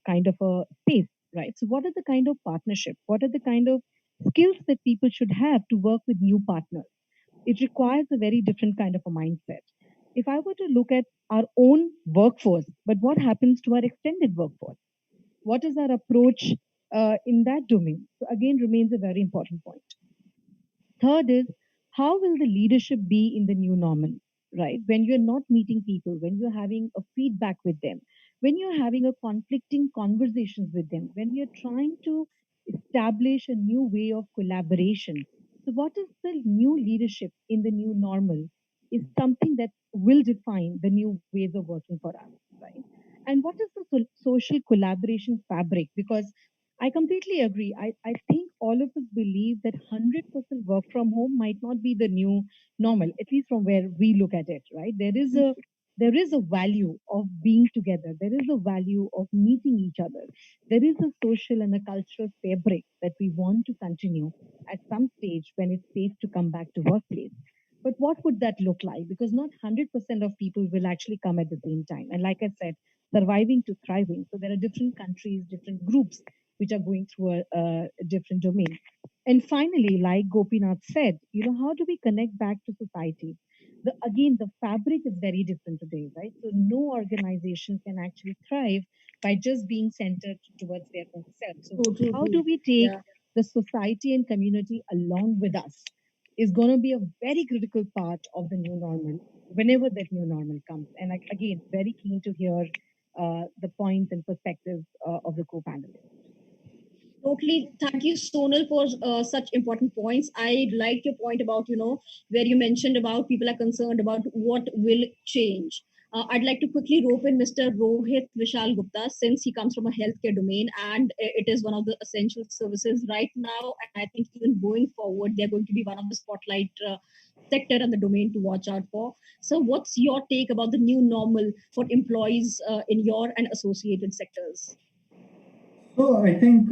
kind of a space, right? So, what are the kind of partnership? What are the kind of skills that people should have to work with new partners? It requires a very different kind of a mindset. If I were to look at our own workforce, but what happens to our extended workforce? What is our approach in that domain? So, again, remains a very important point. Third is how will the leadership be in the new normal, right? When you're not meeting people, when you're having a feedback with them, when you're having a conflicting conversations with them, when you're trying to establish a new way of collaboration. So, what is the new leadership in the new normal is something that will define the new ways of working for us, right? And what is the social collaboration fabric? Because I completely agree. I think all of us believe that 100% work from home might not be the new normal, at least from where we look at it, right? There is a value of being together. There is a value of meeting each other. There is a social and a cultural fabric that we want to continue at some stage when it's safe to come back to workplace. But what would that look like? Because not 100% of people will actually come at the same time. And like I said, surviving to thriving. So there are different countries, different groups which are going through a different domain. And finally, like Gopinath said, how do we connect back to society? Again, the fabric is very different today, right? So no organization can actually thrive by just being centered towards their own self. So True, true, how do true. we take Yeah. the society and community along with us is going to be a very critical part of the new normal whenever that new normal comes. And again, very keen to hear the points and perspectives of the co-panelists. Totally. Thank you, Sonal, for such important points. I like your point about, where you mentioned about people are concerned about what will change. I'd like to quickly rope in Mr. Rohit Vishal Gupta, since he comes from a healthcare domain and it is one of the essential services right now. And I think even going forward, they're going to be one of the spotlight sector and the domain to watch out for. So, what's your take about the new normal for employees in your and associated sectors? So I think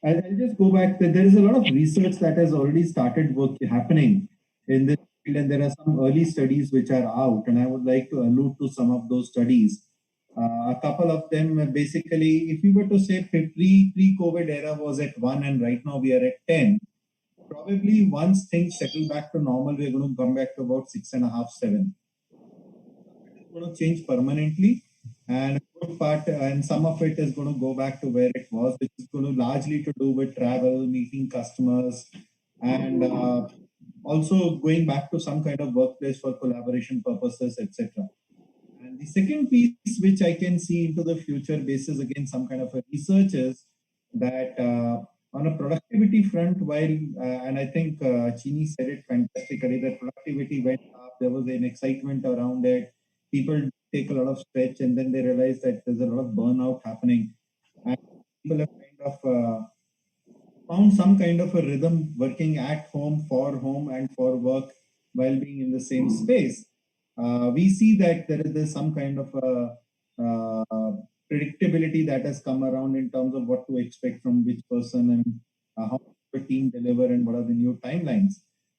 I'll just go back. There is a lot of research that has already started work happening in this field, and there are some early studies which are out, and I would like to allude to some of those studies. A couple of them, basically, if we were to say pre-COVID era was at 1, and right now we are at 10, probably once things settle back to normal, we're going to come back to about 6.5, 7. It's going to change permanently, and a good part, and some of it is going to go back to where it was, which is going to largely to do with travel, meeting customers, and also going back to some kind of workplace for collaboration purposes, etc. And the second piece, which I can see into the future basis, again, some kind of a research is that on a productivity front, while, and I think Chini said it fantastically, that productivity went up, there was an excitement around it. People take a lot of stretch and then they realize that there's a lot of burnout happening. And people have kind of found some kind of a rhythm working at home, for home, and for work while being in the same space. We see that there's some kind of a, predictability that has come around in terms of what to expect from which person and how the team deliver and what are the new timelines.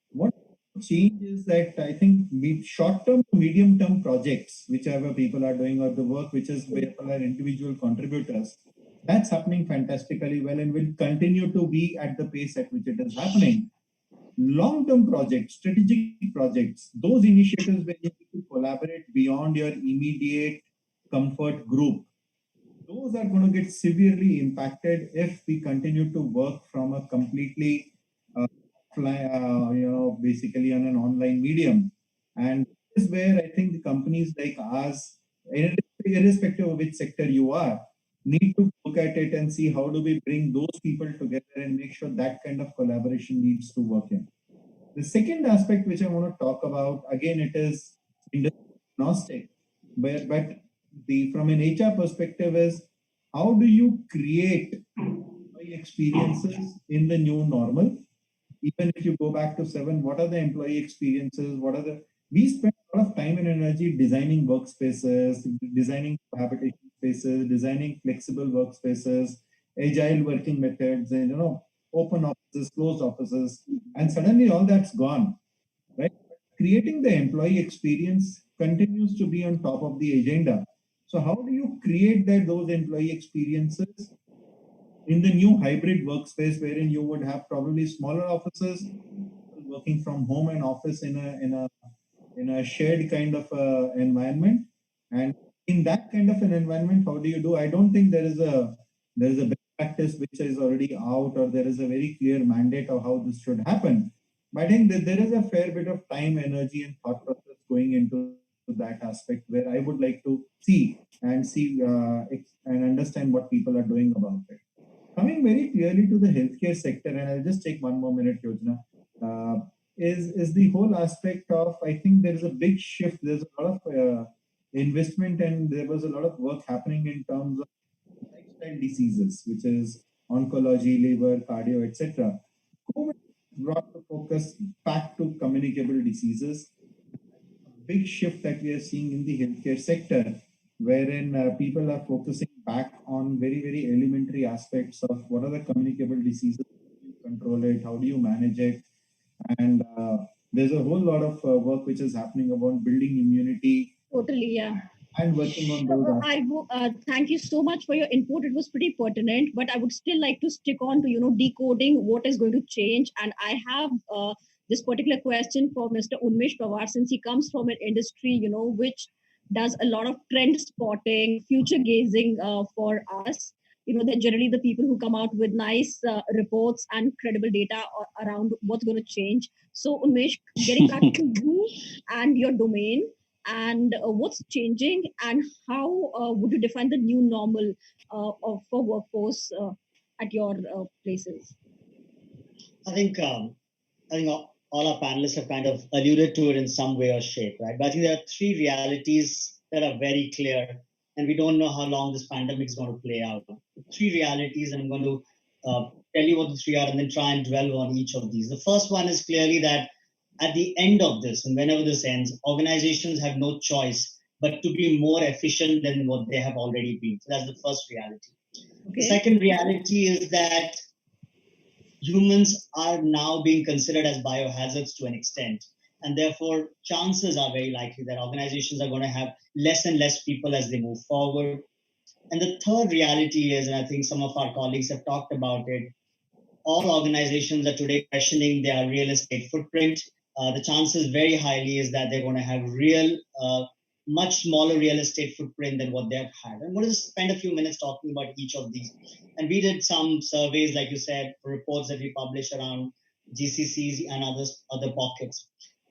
What change is that I think short-term to medium-term projects, whichever people are doing, or the work which is where people are individual contributors, that's happening fantastically well and will continue to be at the pace at which it is happening. Long-term projects, strategic projects, those initiatives where you need to collaborate beyond your immediate comfort group, those are going to get severely impacted if we continue to work from a completely basically on an online medium. And this is where I think the companies like ours, irrespective of which sector you are, need to look at it and see how do we bring those people together and make sure that kind of collaboration needs to work in. The second aspect which I want to talk about, again, it is industry agnostic, but the from an HR perspective is how do you create employee experiences in the new normal? Even if you go back to 7, what are the employee experiences? What are the we spend a lot of time and energy designing workspaces, designing habitation spaces, designing flexible workspaces, agile working methods, and open offices, closed offices, and suddenly all that's gone, right? Creating the employee experience continues to be on top of the agenda. So how do you create those employee experiences in the new hybrid workspace, wherein you would have probably smaller offices, working from home and office in a shared kind of environment? And in that kind of an environment, how do you do? I don't think there is a best practice which is already out, or there is a very clear mandate of how this should happen. But I think that there is a fair bit of time, energy, and thought process going into that aspect, where I would like to see and understand what people are doing about it. Coming very clearly to the healthcare sector, and I'll just take one more minute, Yojana, is the whole aspect of, I think there is a big shift. There's a lot of investment, and there was a lot of work happening in terms of lifestyle diseases, which is oncology, liver, cardio, etc. COVID brought the focus back to communicable diseases. Big shift that we are seeing in the healthcare sector, wherein people are focusing back on very, very elementary aspects of what are the communicable diseases, how do you control it, how do you manage it, and there's a whole lot of work which is happening about building immunity Totally, yeah. and working on So, those thank you so much for your input. It was pretty pertinent, but I would still like to stick on to decoding what is going to change. And I have this particular question for Mr. Unmesh Pawar, since he comes from an industry which does a lot of trend spotting, future gazing for us. They're generally the people who come out with nice reports and credible data around what's going to change. So, Unmesh, getting back to you and your domain, and what's changing, and how would you define the new normal for workforce at your places? I think all our panelists have kind of alluded to it in some way or shape, right? But I think there are three realities that are very clear, and we don't know how long this pandemic is going to play out. Three realities, and I'm going to tell you what the three are, and then try and dwell on each of these. The first one is clearly that at the end of this, and whenever this ends, organizations have no choice but to be more efficient than what they have already been. So that's the first reality. The second reality is that humans are now being considered as biohazards to an extent. And therefore, chances are very likely that organizations are going to have less and less people as they move forward. And the third reality is, and I think some of our colleagues have talked about it, all organizations are today questioning their real estate footprint. The chances very highly is that they're going to have much smaller real estate footprint than what they've had. And we'll just spend a few minutes talking about each of these. And we did some surveys, like you said, reports that we published around GCCs and other pockets.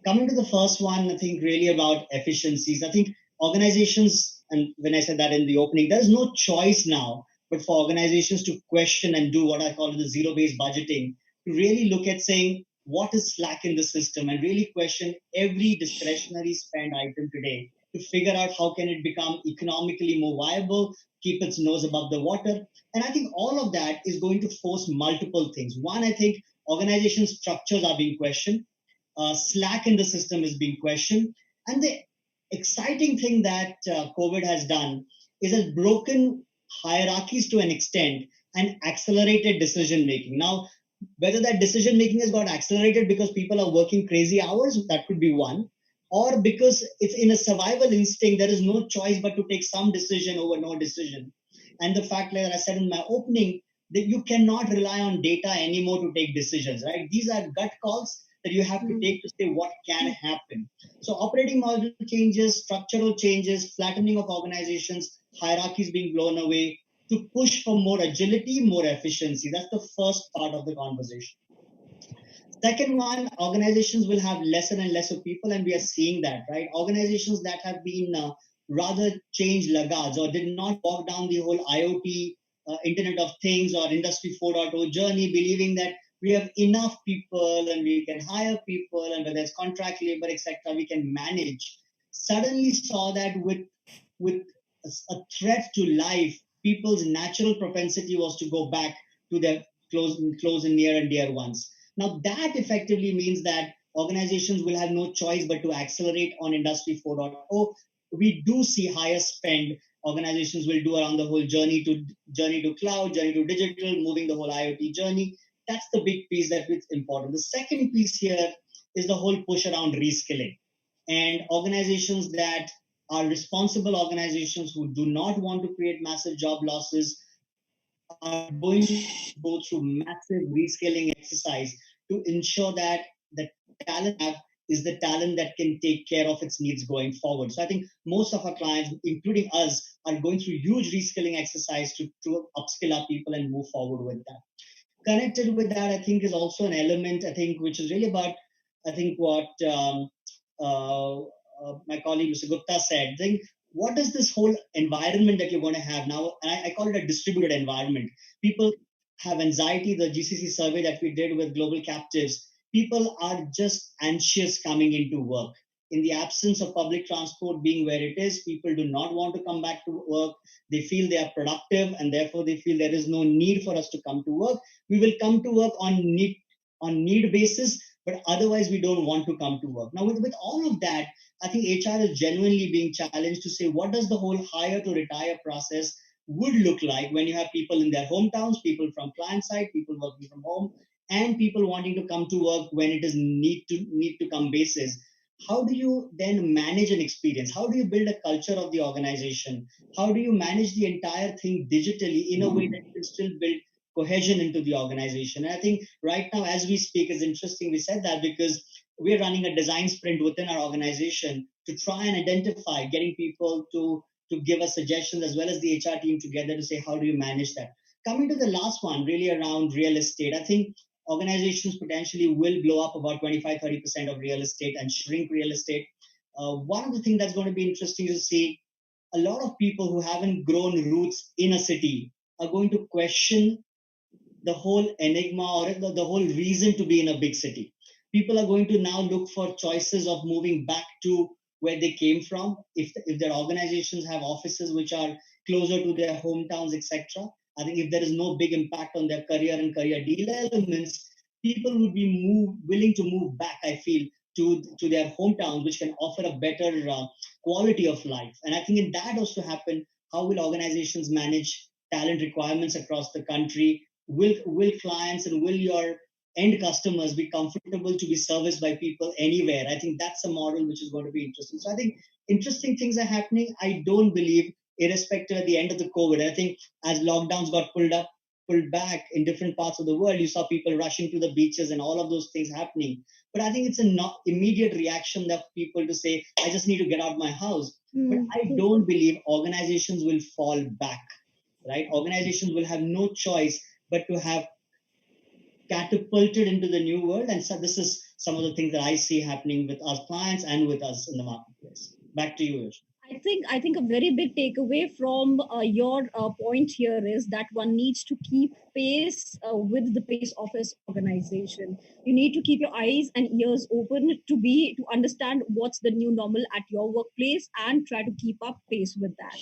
Coming to the first one, I think really about efficiencies. I think organizations, and when I said that in the opening, there's no choice now but for organizations to question and do what I call the zero-based budgeting, to really look at saying what is slack in the system and really question every discretionary spend item today to figure out how can it become economically more viable, keep its nose above the water. And I think all of that is going to force multiple things. One, I think organization structures are being questioned. Slack in the system is being questioned. And the exciting thing that COVID has done is has broken hierarchies to an extent and accelerated decision making. Now, whether that decision making has got accelerated because people are working crazy hours, that could be one, or because it's in a survival instinct, there is no choice but to take some decision over no decision. And the fact, like I said in my opening, that you cannot rely on data anymore to take decisions, right? These are gut calls that you have to take to say what can happen. So operating model changes, structural changes, flattening of organizations, hierarchies being blown away to push for more agility, more efficiency. That's the first part of the conversation. Second one, organizations will have lesser and lesser people, and we are seeing that, right? Organizations that have been rather change laggards or did not walk down the whole IoT, Internet of Things, or Industry 4.0 journey, believing that we have enough people and we can hire people, and whether it's contract labor, etc., we can manage. Suddenly saw that with a threat to life, people's natural propensity was to go back to their close and near and dear ones. Now, that effectively means that organizations will have no choice but to accelerate on Industry 4.0. We do see higher spend organizations will do around the whole journey to cloud, journey to digital, moving the whole IoT journey. That's the big piece that is important. The second piece here is the whole push around reskilling. And organizations that are responsible organizations who do not want to create massive job losses are going to go through massive reskilling exercise to ensure that the talent have is the talent that can take care of its needs going forward. So I think most of our clients, including us, are going through huge reskilling exercise to upskill our people and move forward with that. Connected with that, I think, is also an element, I think, which is really about, I think, what my colleague Mr. Gupta said. I think, what is this whole environment that you're going to have now? And I call it a distributed environment. People have anxiety. The GCC survey that we did with global captives, people are just anxious coming into work. In the absence of public transport being where it is, people do not want to come back to work. They feel they are productive, and therefore they feel there is no need for us to come to work. We will come to work on need basis, but otherwise we don't want to come to work. Now, with all of that, I think HR is genuinely being challenged to say, what does the whole hire to retire process would look like when you have people in their hometowns, people from client side, people working from home, and people wanting to come to work when it is need to come basis. How do you then manage an experience? How do you build a culture of the organization? How do you manage the entire thing digitally in a way that you can still build cohesion into the organization? And I think right now, as we speak, is interesting. We said that because we're running a design sprint within our organization to try and identify getting people to give us suggestions as well as the HR team together to say, how do you manage that? Coming to the last one, really around real estate, I think organizations potentially will blow up about 25-30% of real estate and shrink real estate. One of the things that's going to be interesting to see, a lot of people who haven't grown roots in a city are going to question the whole enigma or the whole reason to be in a big city. People are going to now look for choices of moving back to where they came from. If their organizations have offices which are closer to their hometowns, etc. I think if there is no big impact on their career and career developments, people would be willing to move back, I feel, to their hometowns, which can offer a better quality of life. And I think in that also happen, how will organizations manage talent requirements across the country? Will clients and will your end customers be comfortable to be serviced by people anywhere? I think that's a model which is going to be interesting. So I think interesting things are happening. I don't believe, irrespective at the end of the COVID, I think as lockdowns got pulled back in different parts of the world, you saw people rushing to the beaches and all of those things happening. But I think it's a not immediate reaction of people to say, I just need to get out of my house. But I don't believe organizations will fall back, right? Organizations will have no choice but to have catapulted into the new world. And so this is some of the things that I see happening with our clients and with us in the marketplace. Back to you, Yosh. I think a very big takeaway from your point here is that one needs to keep pace with the pace of his organization. You need to keep your eyes and ears open to understand what's the new normal at your workplace and try to keep up pace with that.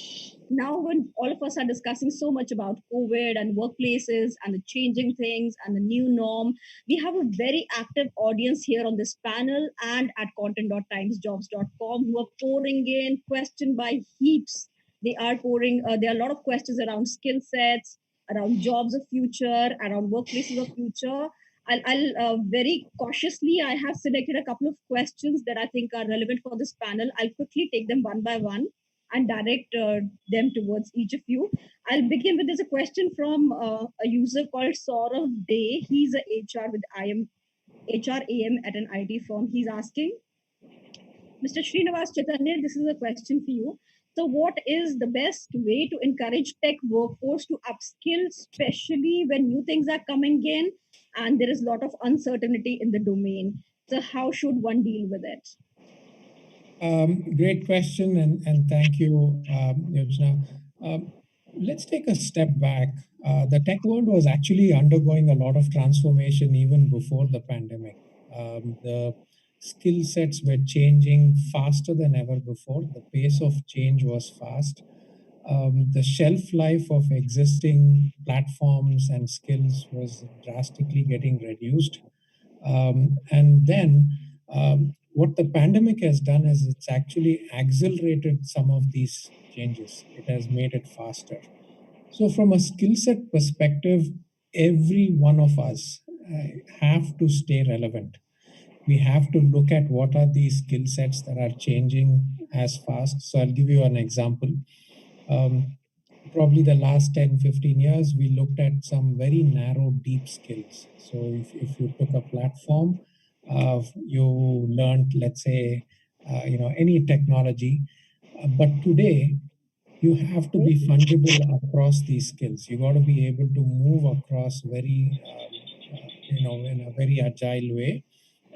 Now, when all of us are discussing so much about COVID and workplaces and the changing things and the new norm, we have a very active audience here on this panel and at content.timesjobs.com who are pouring in question by heaps. They are pouring, there are a lot of questions around skill sets, around jobs of future, around workplaces of future. I'll very cautiously, I have selected a couple of questions that I think are relevant for this panel. I'll quickly take them one by one and direct them towards each of you. I'll begin with there's a question from a user called Saurav Day. He's a HR with HRAM at an IT firm. He's asking, Mr. Srinivas Chaitanya, this is a question for you. So, what is the best way to encourage tech workforce to upskill, especially when new things are coming in and there is a lot of uncertainty in the domain? So, how should one deal with it? Great question, and thank you, Yojana. Let's take a step back. The tech world was actually undergoing a lot of transformation even before the pandemic. The skill sets were changing faster than ever before. The pace of change was fast. The shelf life of existing platforms and skills was drastically getting reduced. And then what the pandemic has done is it's actually accelerated some of these changes. It has made it faster. So, from a skill set perspective, every one of us have to stay relevant. We have to look at what are these skill sets that are changing as fast. So, I'll give you an example. Probably the last 10-15 years, we looked at some very narrow, deep skills. So, if you took a platform, you learned, let's say, any technology. But today, you have to be fungible across these skills. You got to be able to move across very, in a very agile way,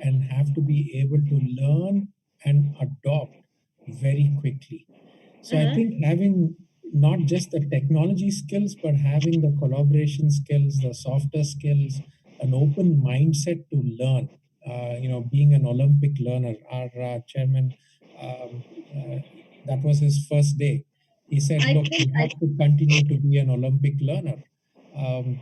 and have to be able to learn and adopt very quickly. So I think having not just the technology skills, but having the collaboration skills, the softer skills, an open mindset to learn. Being an Olympic learner, our chairman, um, uh, that was his first day. He said, I "Look, think you I have to continue to be an Olympic learner." Um,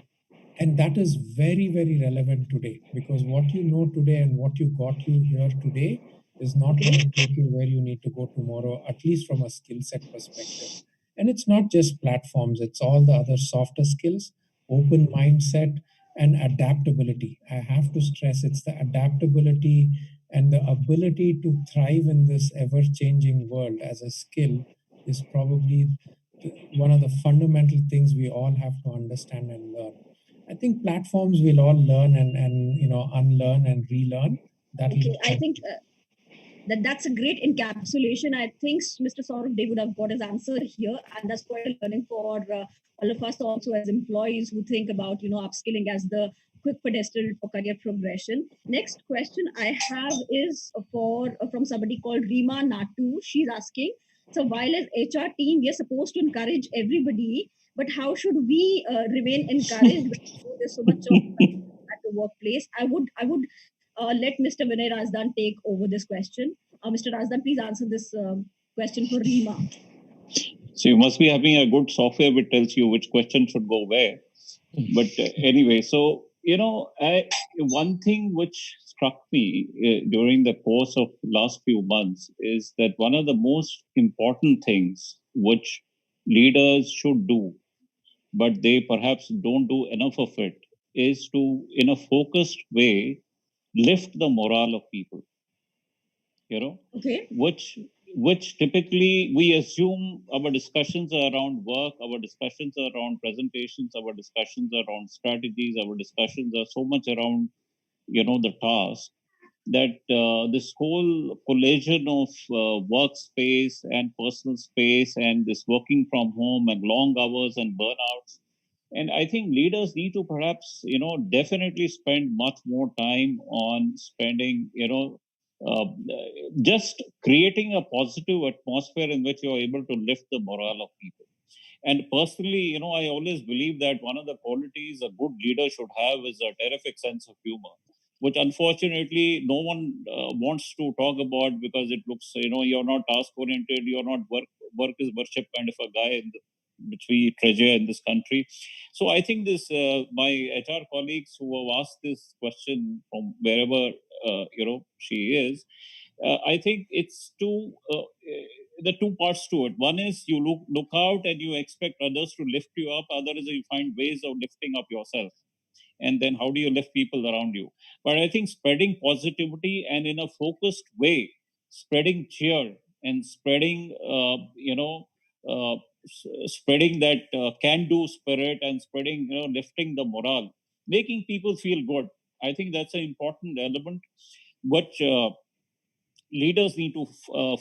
and that is very, very relevant today, because what you know today and what you got you here today is not going to take you where you need to go tomorrow, at least from a skill set perspective. And it's not just platforms, it's all the other softer skills, open mindset, and adaptability. I have to stress it's the adaptability and the ability to thrive in this ever changing world as a skill is probably one of the fundamental things we all have to understand and learn. I think platforms will all learn and unlearn and relearn. That'll okay. I think continue. that's a great encapsulation. I think Mr. Saurav Dey would have got his answer here, and that's quite a learning for all of us also as employees who think about upskilling as the quick pedestal for career progression. Next question I have is for from somebody called Rima Natu. She's asking, so while as HR team we are supposed to encourage everybody, but how should we remain encouraged when there's so much of at the workplace? I would let Mr. Vinay Razdan take over this question. Mr. Razdan, please answer this question for Rima. So you must be having a good software which tells you which question should go where. But anyway, so one thing which struck me during the course of last few months is that one of the most important things which leaders should do, but they perhaps don't do enough of it, is to, in a focused way, lift the morale of people. Okay. Which typically we assume our discussions are around work, our discussions are around presentations, our discussions are around strategies, our discussions are so much around the task, that this whole collision of workspace and personal space and this working from home and long hours and burnouts, and I think leaders need to perhaps definitely spend much more time on spending uh, just creating a positive atmosphere in which you're able to lift the morale of people. And personally, I always believe that one of the qualities a good leader should have is a terrific sense of humor, which unfortunately no one wants to talk about, because it looks, you're not task oriented, you're not work is worship kind of a guy which we treasure in this country. So I think this, my HR colleagues who have asked this question from wherever, she is, I think it's the two parts to it. One is you look out and you expect others to lift you up. Other is you find ways of lifting up yourself. And then how do you lift people around you? But I think spreading positivity and in a focused way, spreading cheer and spreading, spreading that can-do spirit and spreading, lifting the morale, making people feel good. I think that's an important element which leaders need to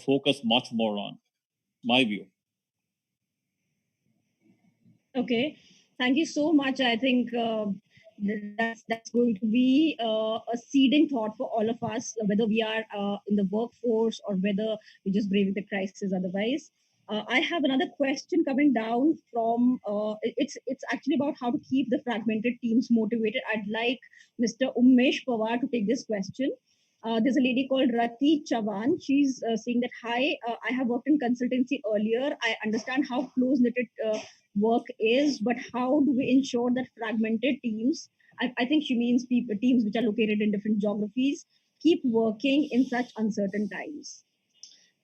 focus much more on, my view. Okay, thank you so much. I think that's going to be a seeding thought for all of us, whether we are in the workforce or whether we're just braving the crisis otherwise. I have another question coming down from it's actually about how to keep the fragmented teams motivated. I'd like Mr. Umesh Pawar to take this question. There's a lady called Rati Chavan. She's saying that, hi, I have worked in consultancy earlier. I understand how close knitted work is, but how do we ensure that fragmented teams, I think she means teams which are located in different geographies, keep working in such uncertain times?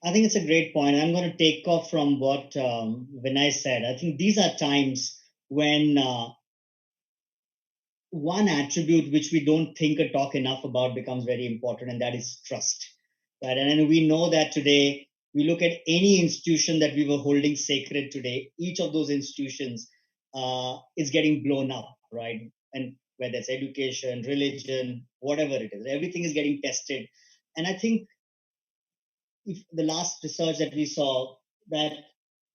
I think it's a great point. I'm going to take off from what Vinay said. I think these are times when one attribute which we don't think or talk enough about becomes very important, and that is trust. Right? And we know that today, we look at any institution that we were holding sacred today, each of those institutions is getting blown up, right? And whether it's education, religion, whatever it is, everything is getting tested. And I think if the last research that we saw, that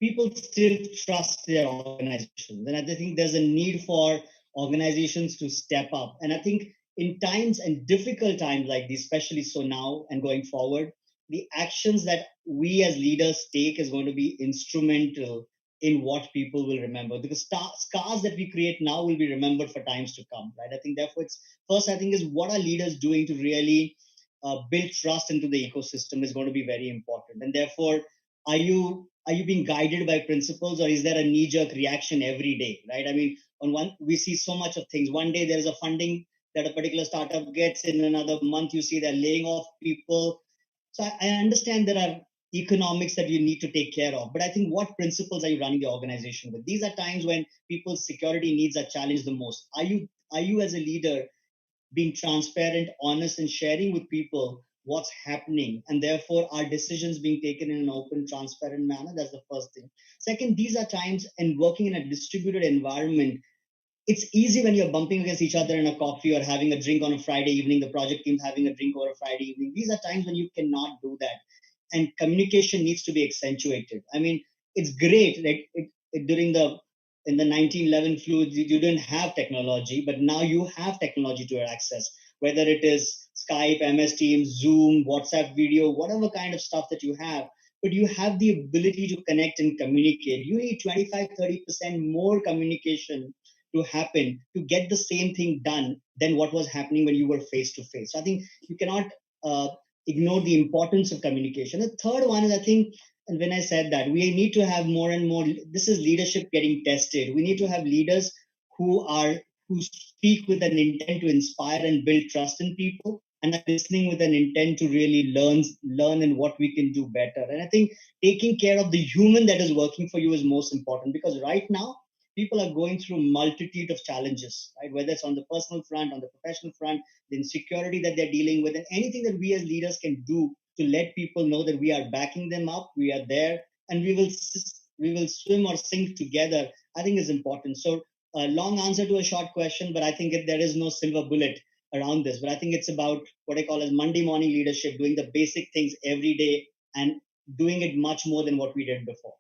people still trust their organizations. And I think there's a need for organizations to step up. And I think in times and difficult times like these, especially so now and going forward, the actions that we as leaders take is going to be instrumental in what people will remember, because scars that we create now will be remembered for times to come, right? I think therefore it's first, I think, is what are leaders doing to really build trust into the ecosystem is going to be very important. And therefore, are you being guided by principles, or is there a knee jerk reaction every day, right? I mean, on one, we see so much of things. One day there is a funding that a particular startup gets, in another month you see they're laying off people. So I understand there are economics that you need to take care of, but I think, what principles are you running the organization with? These are times when people's security needs are challenged the most. Are you as a leader being transparent, honest, and sharing with people what's happening, and therefore are decisions being taken in an open, transparent manner? That's the first thing. Second, these are times, and working in a distributed environment, it's easy when you're bumping against each other in a coffee or having a drink on a Friday evening, the project team's having a drink over a Friday evening. These are times when you cannot do that. And communication needs to be accentuated. I mean, it's great that during the in the 1911 flu, you didn't have technology, but now you have technology to access, whether it is Skype, MS Teams, Zoom, WhatsApp video, whatever kind of stuff that you have. But you have the ability to connect and communicate. You need 25-30% more communication to happen to get the same thing done than what was happening when you were face to face. So I think you cannot uh, ignore the importance of communication. The third one is, I think, and when I said that, we need to have more and more. This is leadership getting tested. We need to have leaders who are who speak with an intent to inspire and build trust in people, and are listening with an intent to really learn and what we can do better. And I think taking care of the human that is working for you is most important, because right now people are going through multitude of challenges, right? Whether it's on the personal front, on the professional front, the insecurity that they're dealing with, and anything that we as leaders can do to let people know that we are backing them up, we are there, and we will swim or sink together, I think is important. So a long answer to a short question, but I think there is no silver bullet around this. But I think it's about what I call as Monday morning leadership, doing the basic things every day and doing it much more than what we did before.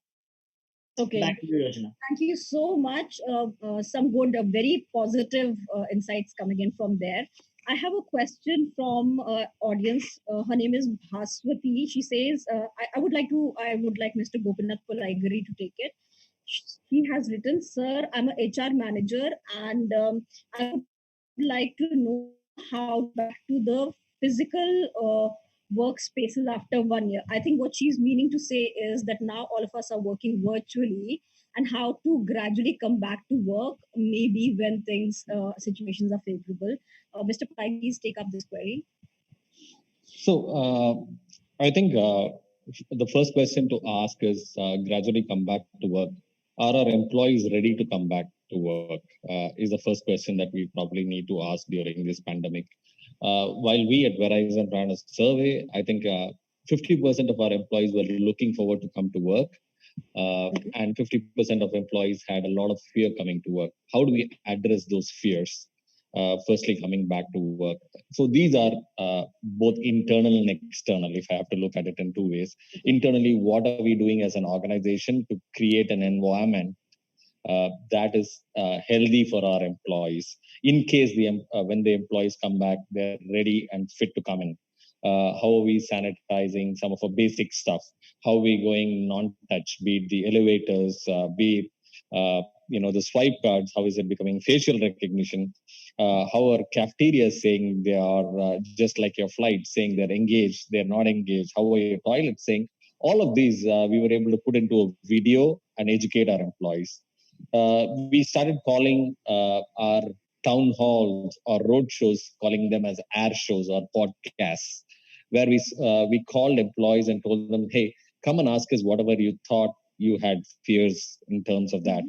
Okay. Back to you, Rajana. Thank you so much. Some good, very positive insights coming in from there. I have a question from audience. Her name is Bhaswati. She says, I would like Mr. Gopinath Pulaigari to take it. She has written, "Sir, I'm a HR manager, and I would like to know how back to the physical workspaces after 1 year." I think what she's meaning to say is that now all of us are working virtually, and how to gradually come back to work, maybe when things situations are favorable. Mr. Pai, please take up this query. So I think the first question to ask is gradually come back to work. Are our employees ready to come back to work? Is the first question that we probably need to ask during this pandemic. While we at Verizon ran a survey, I think 50% of our employees were looking forward to come to work. And 50% of employees had a lot of fear coming to work. How do we address those fears? Firstly, coming back to work. So these are both internal and external, if I have to look at it in two ways. Internally, what are we doing as an organization to create an environment that is healthy for our employees, in case when the employees come back, they're ready and fit to come in. How are we sanitizing some of our basic stuff? How are we going non-touch, be it the elevators, be it the swipe cards? How is it becoming facial recognition? How are cafeterias saying they are just like your flight, saying they're engaged, they're not engaged? How are your toilets saying? All of these we were able to put into a video and educate our employees. We started calling our town halls or road shows, calling them as air shows or podcasts, where we called employees and told them, "Hey, come and ask us whatever you thought you had fears in terms of that."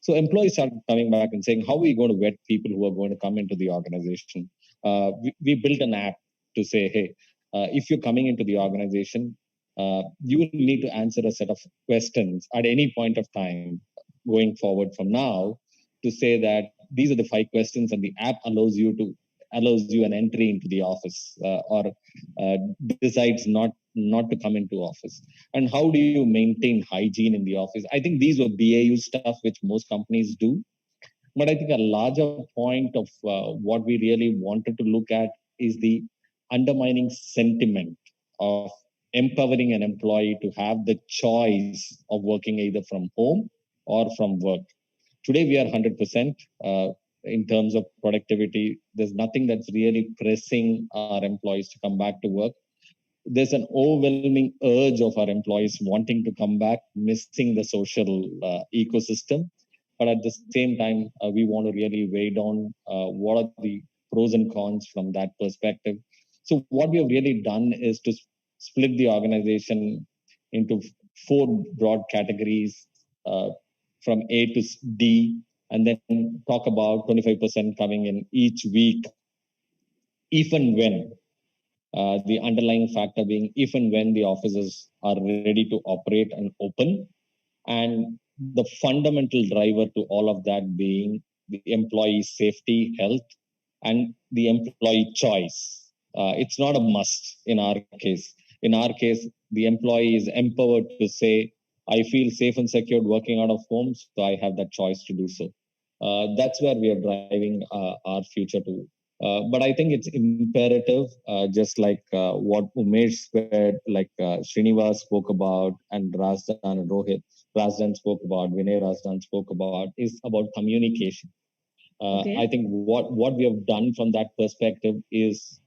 So employees started coming back and saying, "How are we going to vet people who are going to come into the organization?" We built an app to say, "Hey, if you're coming into the organization, you will need to answer a set of questions at any point of time going forward from now, to say that these are the 5 questions, and the app allows you an entry into the office, or decides not to come into office. And how do you maintain hygiene in the office? I think these were BAU stuff which most companies do, but I think a larger point of what we really wanted to look at is the undermining sentiment of empowering an employee to have the choice of working either from home or from work. Today, we are 100% in terms of productivity. There's nothing that's really pressing our employees to come back to work. There's an overwhelming urge of our employees wanting to come back, missing the social ecosystem. But at the same time, we want to really weigh down what are the pros and cons from that perspective. So what we have really done is to split the organization into four broad categories from A to D, and then talk about 25% coming in each week, even when the underlying factor being if and when the offices are ready to operate and open, and the fundamental driver to all of that being the employee safety, health, and the employee choice. It's not a must in our case. In our case, the employee is empowered to say, I feel safe and secure working out of home, so I have that choice to do so. That's where we are driving our future to. But I think it's imperative, just like what Umesh said, like Srinivas spoke about, and Razdan and Rohit, Razdan spoke about, Vinay Razdan spoke about, is about communication. Okay. I think what we have done from that perspective is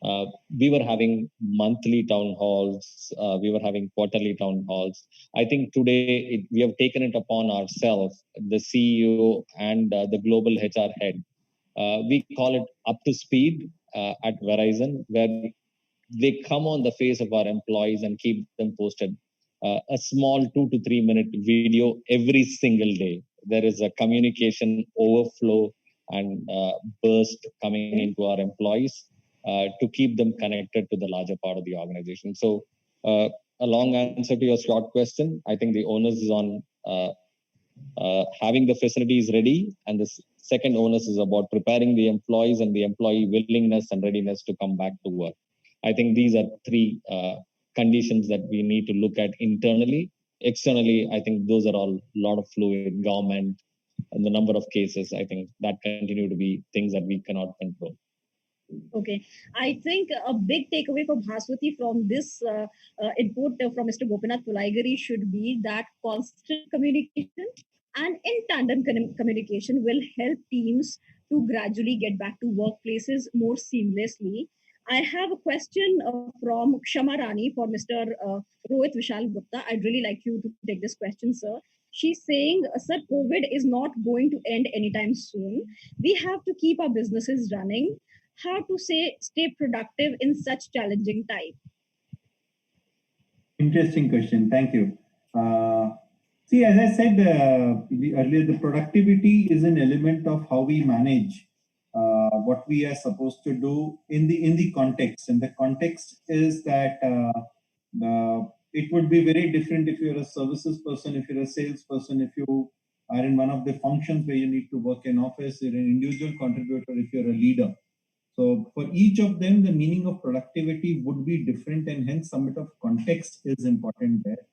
we were having monthly town halls, we were having quarterly town halls. I think today we have taken it upon ourselves, the CEO and the global HR head. We call it up to speed at Verizon, where they come on the face of our employees and keep them posted. A small 2 to 3 minute video every single day. There is a communication overflow and burst coming into our employees to keep them connected to the larger part of the organization. So, a long answer to your short question. I think the onus is on having the facilities ready, and the second onus is about preparing the employees and the employee willingness and readiness to come back to work. I think these are three conditions that we need to look at internally. Externally, I think those are all a lot of fluid. Government and the number of cases, I think that continue to be things that we cannot control. Okay, I think a big takeaway for Bhaswati from this input from Mr. Gopinath Pulaigari should be that constant communication and in tandem communication will help teams to gradually get back to workplaces more seamlessly. I have a question from Kshama Rani for Mr. Rohit Vishal Gupta. I'd really like you to take this question, sir. She's saying, sir, COVID is not going to end anytime soon. We have to keep our businesses running. How to stay productive in such challenging time? Interesting question. Thank you. See, as I said earlier, the productivity is an element of how we manage what we are supposed to do in the context. And the context is that it would be very different if you're a services person, if you're a salesperson, if you are in one of the functions where you need to work in office, you're an individual contributor, if you're a leader. So for each of them, the meaning of productivity would be different, and hence some bit of context is important there.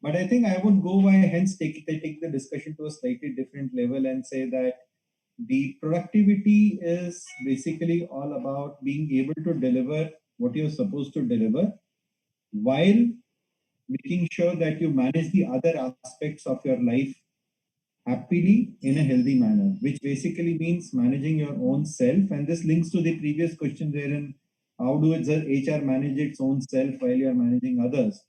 But I think I would go by hence take the discussion to a slightly different level and say that the productivity is basically all about being able to deliver what you're supposed to deliver while making sure that you manage the other aspects of your life happily in a healthy manner, which basically means managing your own self. And this links to the previous question wherein how do HR manage its own self while you're managing others?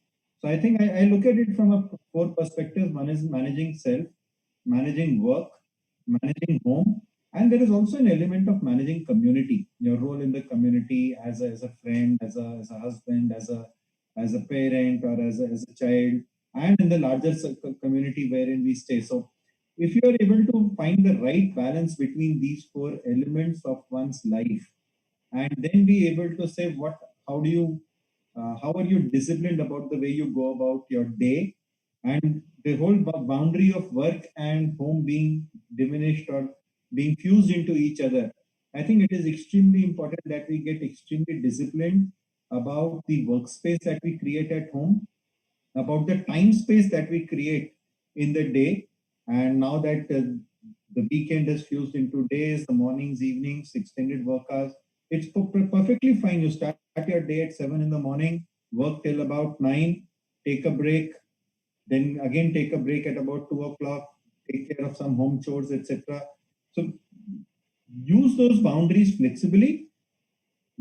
So I think I look at it from a four perspectives. One is managing self, managing work, managing home, and there is also an element of managing community, your role in the community as a friend, as a husband, as a parent, or as a child, and in the larger community wherein we stay. So if you are able to find the right balance between these four elements of one's life, and then be able to say how are you disciplined about the way you go about your day, and the whole boundary of work and home being diminished or being fused into each other. I think it is extremely important that we get extremely disciplined about the workspace that we create at home, about the time space that we create in the day. And now that the weekend is fused into days, the mornings, evenings, extended work hours, it's perfectly fine. You start your day at 7 in the morning, work till about 9, take a break, then again take a break at about 2 o'clock, take care of some home chores, etc. So use those boundaries flexibly,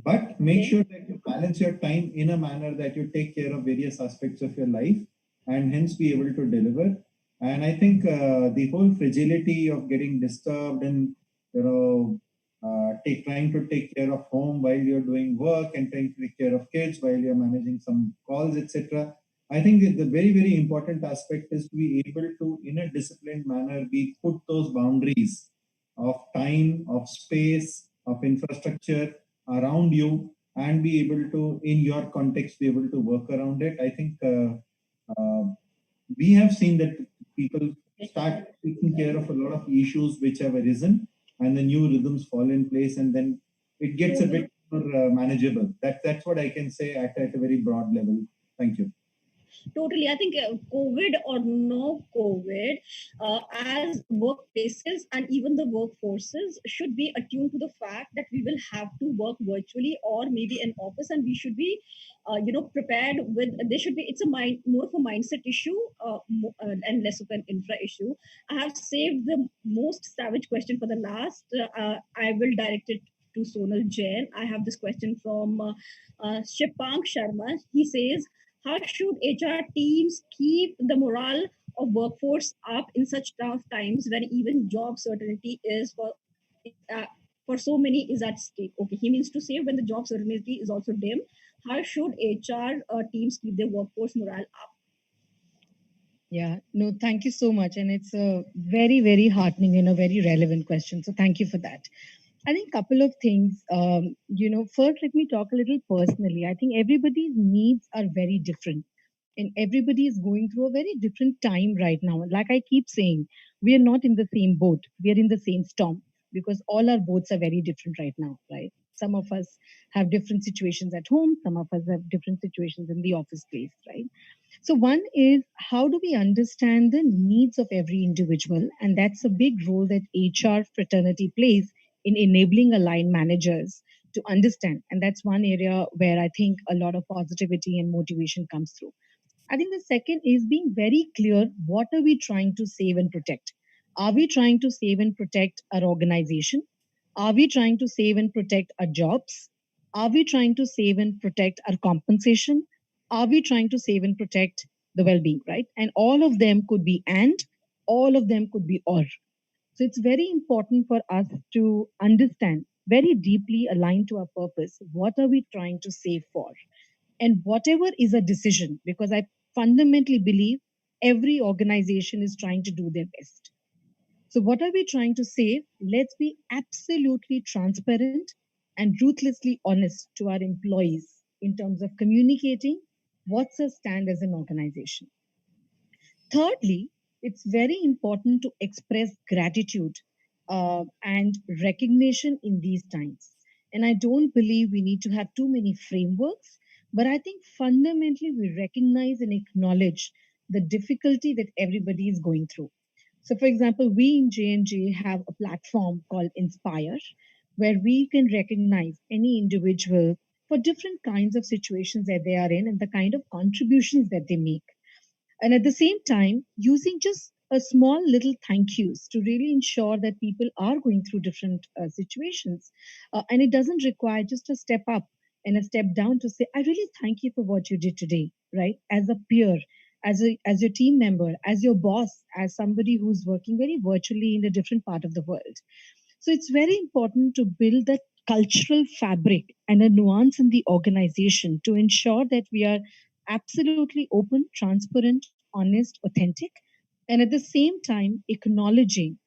but make Okay. sure that you balance your time in a manner that you take care of various aspects of your life and hence be able to deliver. And I think the whole fragility of getting disturbed and trying to take care of home while you're doing work and trying to take care of kids while you're managing some calls, etc. I think that the very, very important aspect is to be able to, in a disciplined manner, be put those boundaries of time, of space, of infrastructure around you, and be able to, in your context, be able to work around it. I think uh, we have seen that people start taking care of a lot of issues which have arisen, and the new rhythms fall in place, and then it gets a bit more manageable. That's what I can say at a very broad level. Thank you. Totally. I think COVID or no COVID, as workplaces and even the workforces should be attuned to the fact that we will have to work virtually or maybe in office, and we should be, prepared with. There should be. It's a mind more of a mindset issue, and less of an infra issue. I have saved the most savage question for the last. I will direct it to Sonal Jain. I have this question from Shipang Sharma. He says, how should HR teams keep the morale of workforce up in such tough times when even job certainty is uh, for so many is at stake? Okay, he means to say when the job certainty is also dim, how should HR teams keep their workforce morale up? Yeah, no, thank you so much. And it's a very, very heartening and a very relevant question. So thank you for that. I think couple of things. First, let me talk a little personally. I think everybody's needs are very different, and everybody is going through a very different time right now. Like I keep saying, we are not in the same boat. We are in the same storm because all our boats are very different right now, right? Some of us have different situations at home. Some of us have different situations in the office place, right? So, one is how do we understand the needs of every individual? And that's a big role that HR fraternity plays in enabling aligned managers to understand. And that's one area where I think a lot of positivity and motivation comes through. I think the second is being very clear what are we trying to save and protect? Are we trying to save and protect our organization? Are we trying to save and protect our jobs? Are we trying to save and protect our compensation? Are we trying to save and protect the well being, right? And all of them could be and, all of them could be or. So it's very important for us to understand very deeply aligned to our purpose. What are we trying to save for? And whatever is a decision, because I fundamentally believe every organization is trying to do their best. So, what are we trying to save? Let's be absolutely transparent and ruthlessly honest to our employees in terms of communicating what's our stand as an organization. Thirdly, it's very important to express gratitude and recognition in these times. And I don't believe we need to have too many frameworks, but I think fundamentally we recognize and acknowledge the difficulty that everybody is going through. So, for example, we in J&J have a platform called Inspire, where we can recognize any individual for different kinds of situations that they are in and the kind of contributions that they make, and at the same time using just a small little thank yous to really ensure that people are going through different situations, and it doesn't require just a step up and a step down to say I really thank you for what you did today, right? As a peer, as your team member, as your boss, as somebody who's working very virtually in a different part of the world. So it's very important to build that cultural fabric and a nuance in the organization to ensure that we are absolutely open, transparent, honest, authentic, and at the same time acknowledging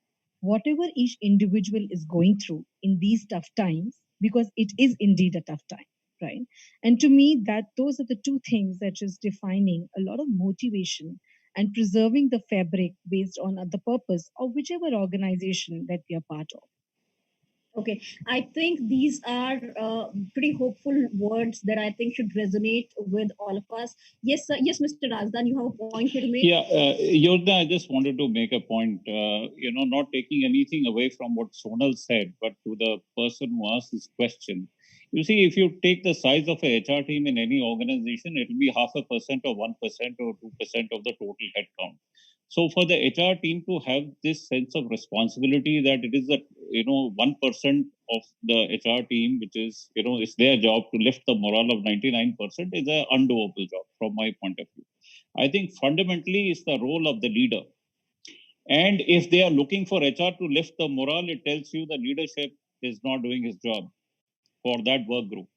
whatever each individual is going through in these tough times, because it is indeed a tough time, right? And to me, that those are the two things that is defining a lot of motivation and preserving the fabric based on the purpose of whichever organization that we are part of. Okay, I think these are pretty hopeful words that I think should resonate with all of us. Yes, yes, Mr. Razdan, you have a point here to make. Yeah, Yodha, I just wanted to make a point, not taking anything away from what Sonal said, but to the person who asked this question. You see, if you take the size of a HR team in any organization, it will be 0.5% or 1% or 2% of the total headcount. So for the HR team to have this sense of responsibility that it is the 1% of the HR team, which is it's their job to lift the morale of 99%, is an undoable job from my point of view. I think fundamentally it's the role of the leader. And if they are looking for HR to lift the morale, it tells you the leadership is not doing his job for that work group.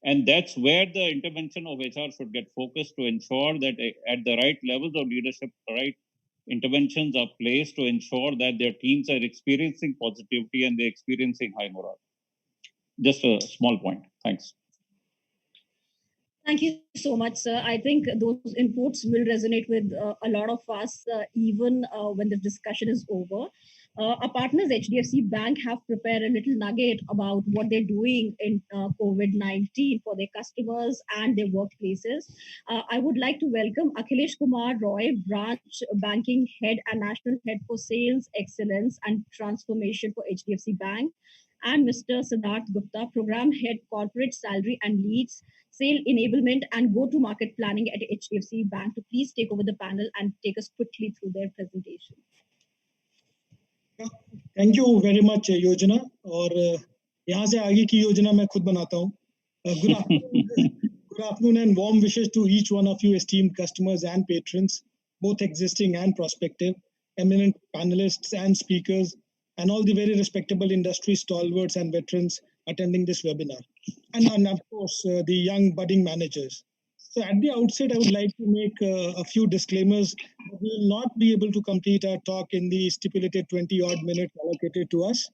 And that's where the intervention of HR should get focused to ensure that at the right levels of leadership, the right interventions are placed to ensure that their teams are experiencing positivity and they're experiencing high morale. Just a small point. Thanks. Thank you so much, sir. I think those inputs will resonate with a lot of us, even when the discussion is over. Our partners, HDFC Bank, have prepared a little nugget about what they're doing in COVID 19 for their customers and their workplaces. I would like to welcome Akhilesh Kumar Roy, Branch Banking Head and National Head for Sales Excellence and Transformation for HDFC Bank, and Mr. Siddharth Gupta, Program Head Corporate Salary and Leads, Sale Enablement and Go-to-Market Planning at HDFC Bank, to please take over the panel and take us quickly through their presentation. Thank you very much योजना और यहाँ से आगे की योजना मैं खुद बनाता हूँ good afternoon and warm wishes to each one of you esteemed customers and patrons, both existing and prospective, eminent panelists and speakers, and all the very respectable industry stalwarts and veterans attending this webinar, and of course the young budding managers. So at the outset, I would like to make a few disclaimers. We will not be able to complete our talk in the stipulated 20 odd minutes allocated to us,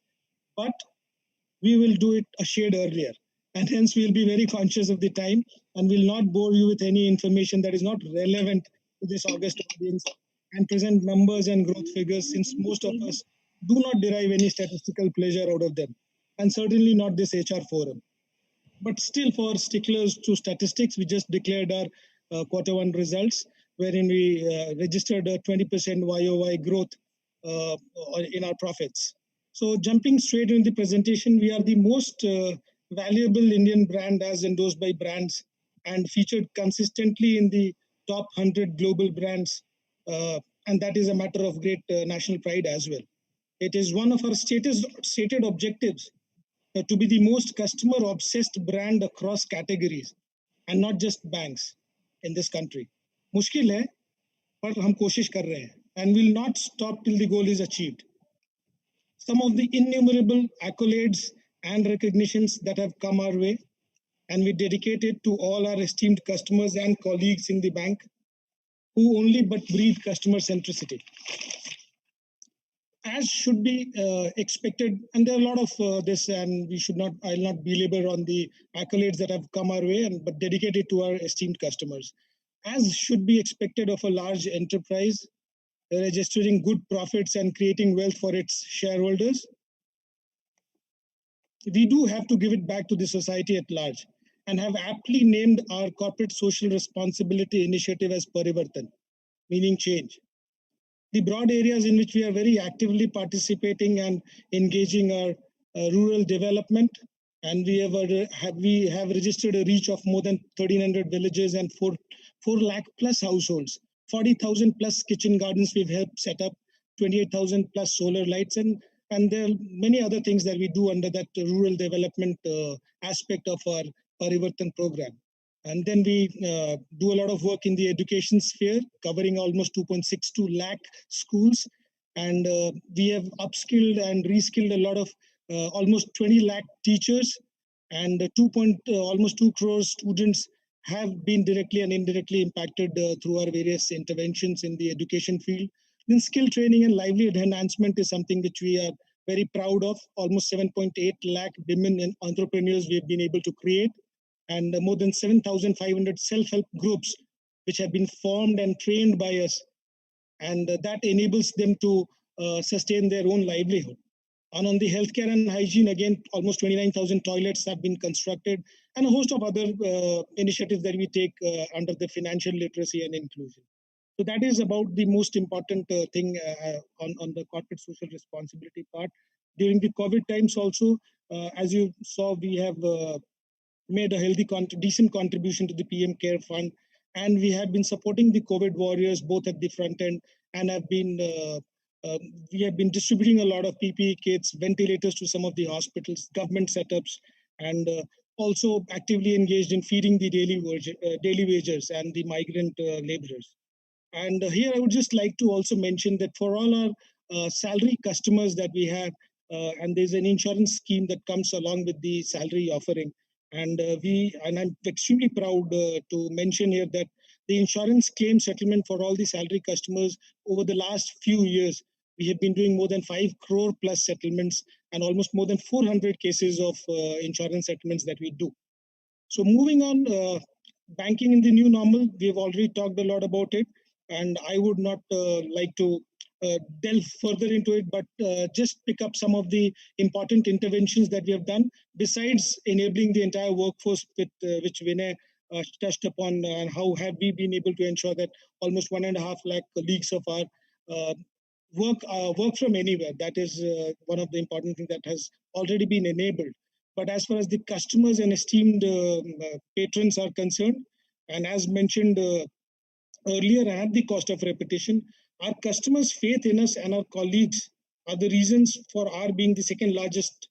but we will do it a shade earlier. And hence we'll be very conscious of the time and will not bore you with any information that is not relevant to this August audience and present numbers and growth figures, since most of us do not derive any statistical pleasure out of them, and certainly not this HR forum. But still, for sticklers to statistics, we just declared our quarter one results, wherein we registered a 20% YOY growth in our profits. So jumping straight into the presentation, we are the most valuable Indian brand as endorsed by brands and featured consistently in the top 100 global brands. And that is a matter of great national pride as well. It is one of our stated objectives to be the most customer obsessed brand across categories and not just banks in this country. मुश्किल है, पर हम कोशिश कर रहे हैं, and will not stop till the goal is achieved. Some of the innumerable accolades and recognitions that have come our way, and we dedicate it to all our esteemed customers and colleagues in the bank who only but breathe customer centricity. As should be expected, and there are a lot of this, and I'll not belabor on the accolades that have come our way, but dedicated to our esteemed customers. As should be expected of a large enterprise, registering good profits and creating wealth for its shareholders, we do have to give it back to the society at large, and have aptly named our corporate social responsibility initiative as Parivartan, meaning change. The broad areas in which we are very actively participating and engaging are rural development, and we have registered a reach of more than 1,300 villages and 4 lakh plus households, 40,000 plus kitchen gardens we've helped set up, 28,000 plus solar lights, and there are many other things that we do under that rural development aspect of our Parivartan program. And then we do a lot of work in the education sphere, covering almost 2.62 lakh schools. And we have upskilled and reskilled a lot of almost 20 lakh teachers, and almost 2 crore students have been directly and indirectly impacted through our various interventions in the education field. Then skill training and livelihood enhancement is something which we are very proud of. Almost 7.8 lakh women and entrepreneurs we have been able to create, and more than 7,500 self-help groups which have been formed and trained by us, and that enables them to sustain their own livelihood. And on the healthcare and hygiene, again, almost 29,000 toilets have been constructed, and a host of other initiatives that we take under the financial literacy and inclusion. So that is about the most important thing on the corporate social responsibility part. During the COVID times also, as you saw, we have made a healthy, decent contribution to the PM Care Fund, and we have been supporting the COVID warriors both at the front end and have been we have been distributing a lot of PPE kits, ventilators to some of the hospitals, government setups, and also actively engaged in feeding the daily wagers and the migrant laborers. And here I would just like to also mention that for all our salary customers that we have, and there's an insurance scheme that comes along with the salary offering. And I'm extremely proud to mention here that the insurance claim settlement for all the salary customers over the last few years, we have been doing more than 5 crore plus settlements and almost more than 400 cases of insurance settlements that we do. So moving on, banking in the new normal, we have already talked a lot about it, and I would not like to delve further into it, but just pick up some of the important interventions that we have done, besides enabling the entire workforce with which Vinay touched upon, and how have we been able to ensure that almost 1.5 lakh colleagues of our uh, work from anywhere. That is one of the important things that has already been enabled. But as far as the customers and esteemed patrons are concerned, and as mentioned earlier, at the cost of repetition, our customers' faith in us and our colleagues are the reasons for our being the second largest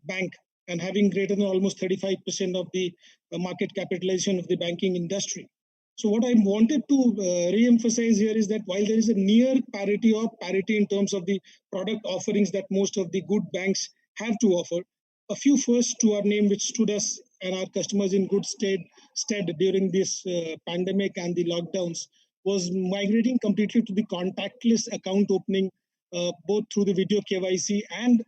bank and having greater than almost 35% of the market capitalization of the banking industry. So, what I wanted to re-emphasize here is that while there is a near parity or parity in terms of the product offerings that most of the good banks have to offer, a few firsts to our name which stood us and our customers in good stead during this pandemic and the lockdowns was migrating completely to the contactless account opening, both through the video KYC and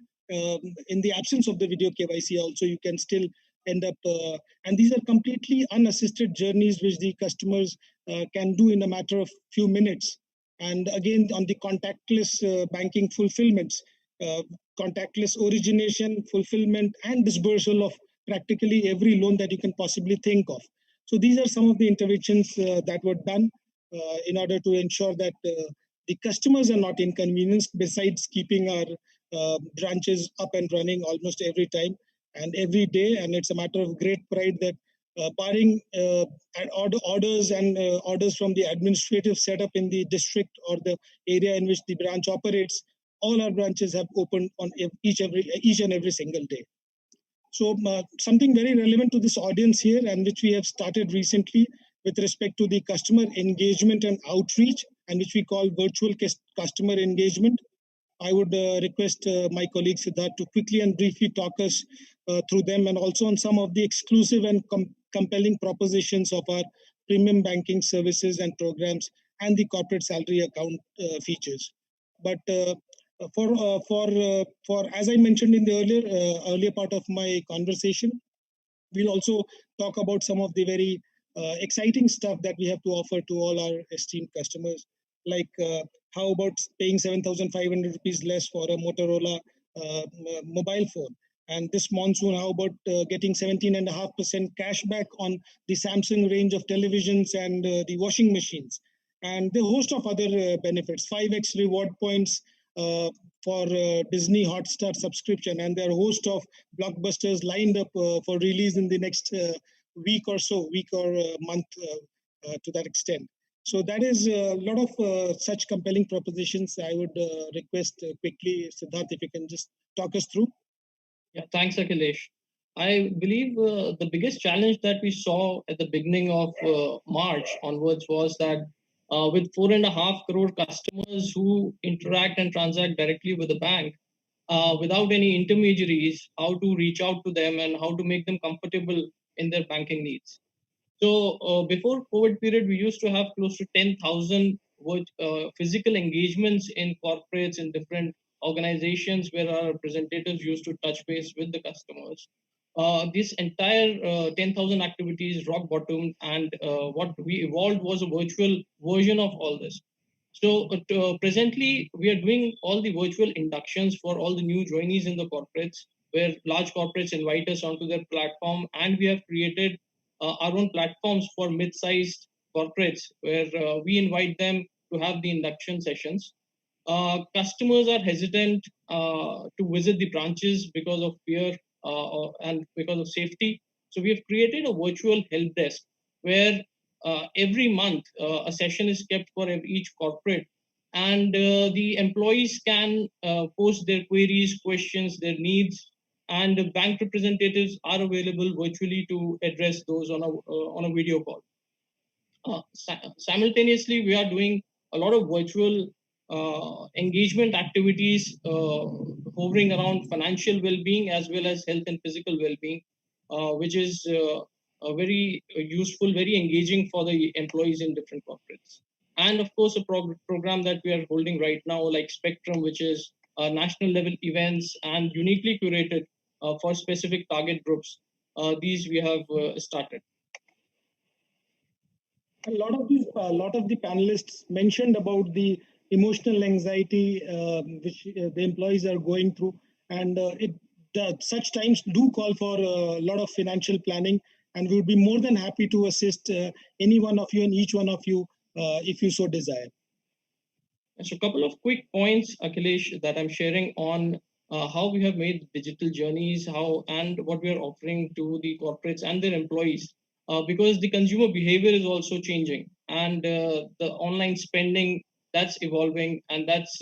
in the absence of the video KYC also you can still end up and these are completely unassisted journeys which the customers can do in a matter of few minutes. And again, on the contactless banking fulfillments, uh, contactless origination, fulfillment, and disbursal of practically every loan that you can possibly think of. So these are some of the interventions that were done in order to ensure that the customers are not inconvenienced, besides keeping our branches up and running almost every time and every day. And it's a matter of great pride that barring orders and orders from the administrative setup in the district or the area in which the branch operates, all our branches have opened on each and every single day. So something very relevant to this audience here, and which we have started recently with respect to the customer engagement and outreach, and which we call virtual customer engagement. I would request my colleague Siddharth to quickly and briefly talk us through them, and also on some of the exclusive and compelling propositions of our premium banking services and programs and the corporate salary account features. But for as I mentioned in the earlier part of my conversation, we'll also talk about some of the very exciting stuff that we have to offer to all our esteemed customers, like how about paying 7,500 rupees less for a Motorola mobile phone? And this monsoon, how about getting 17.5% cash back on the Samsung range of televisions and the washing machines? And the host of other benefits, 5x reward points for Disney Hotstar subscription, and there are a host of blockbusters lined up for release in the next week or month to that extent. So that is a lot of such compelling propositions. I would request quickly, Siddharth, if you can just talk us through. Yeah, thanks, Akhilesh. I believe the biggest challenge that we saw at the beginning of March onwards was that with 4.5 crore customers who interact and transact directly with the bank without any intermediaries, how to reach out to them and how to make them comfortable in their banking needs. So before COVID period, we used to have close to 10,000 physical engagements in corporates in different organizations where our representatives used to touch base with the customers. This entire 10,000 activities rock bottom, and what we evolved was a virtual version of all this. So presently, we are doing all the virtual inductions for all the new joinees in the corporates, where large corporates invite us onto their platform, and we have created our own platforms for mid-sized corporates, where we invite them to have the induction sessions. Customers are hesitant to visit the branches because of fear and because of safety. So we have created a virtual help desk where every month a session is kept for each corporate, and the employees can post their queries, questions, their needs, and the bank representatives are available virtually to address those on a video call. Simultaneously, we are doing a lot of virtual engagement activities hovering around financial well-being as well as health and physical well-being, which is a very useful, very engaging for the employees in different corporates. And of course, a program that we are holding right now, like Spectrum, which is national level events and uniquely curated for specific target groups. These we have started. A lot of the panelists mentioned about the emotional anxiety which the employees are going through, and such times do call for a lot of financial planning. And we would be more than happy to assist any one of you and each one of you if you so desire. So a couple of quick points, Akhilesh, that I'm sharing on how we have made digital journeys, how and what we are offering to the corporates and their employees, because the consumer behavior is also changing, and the online spending that's evolving, and that's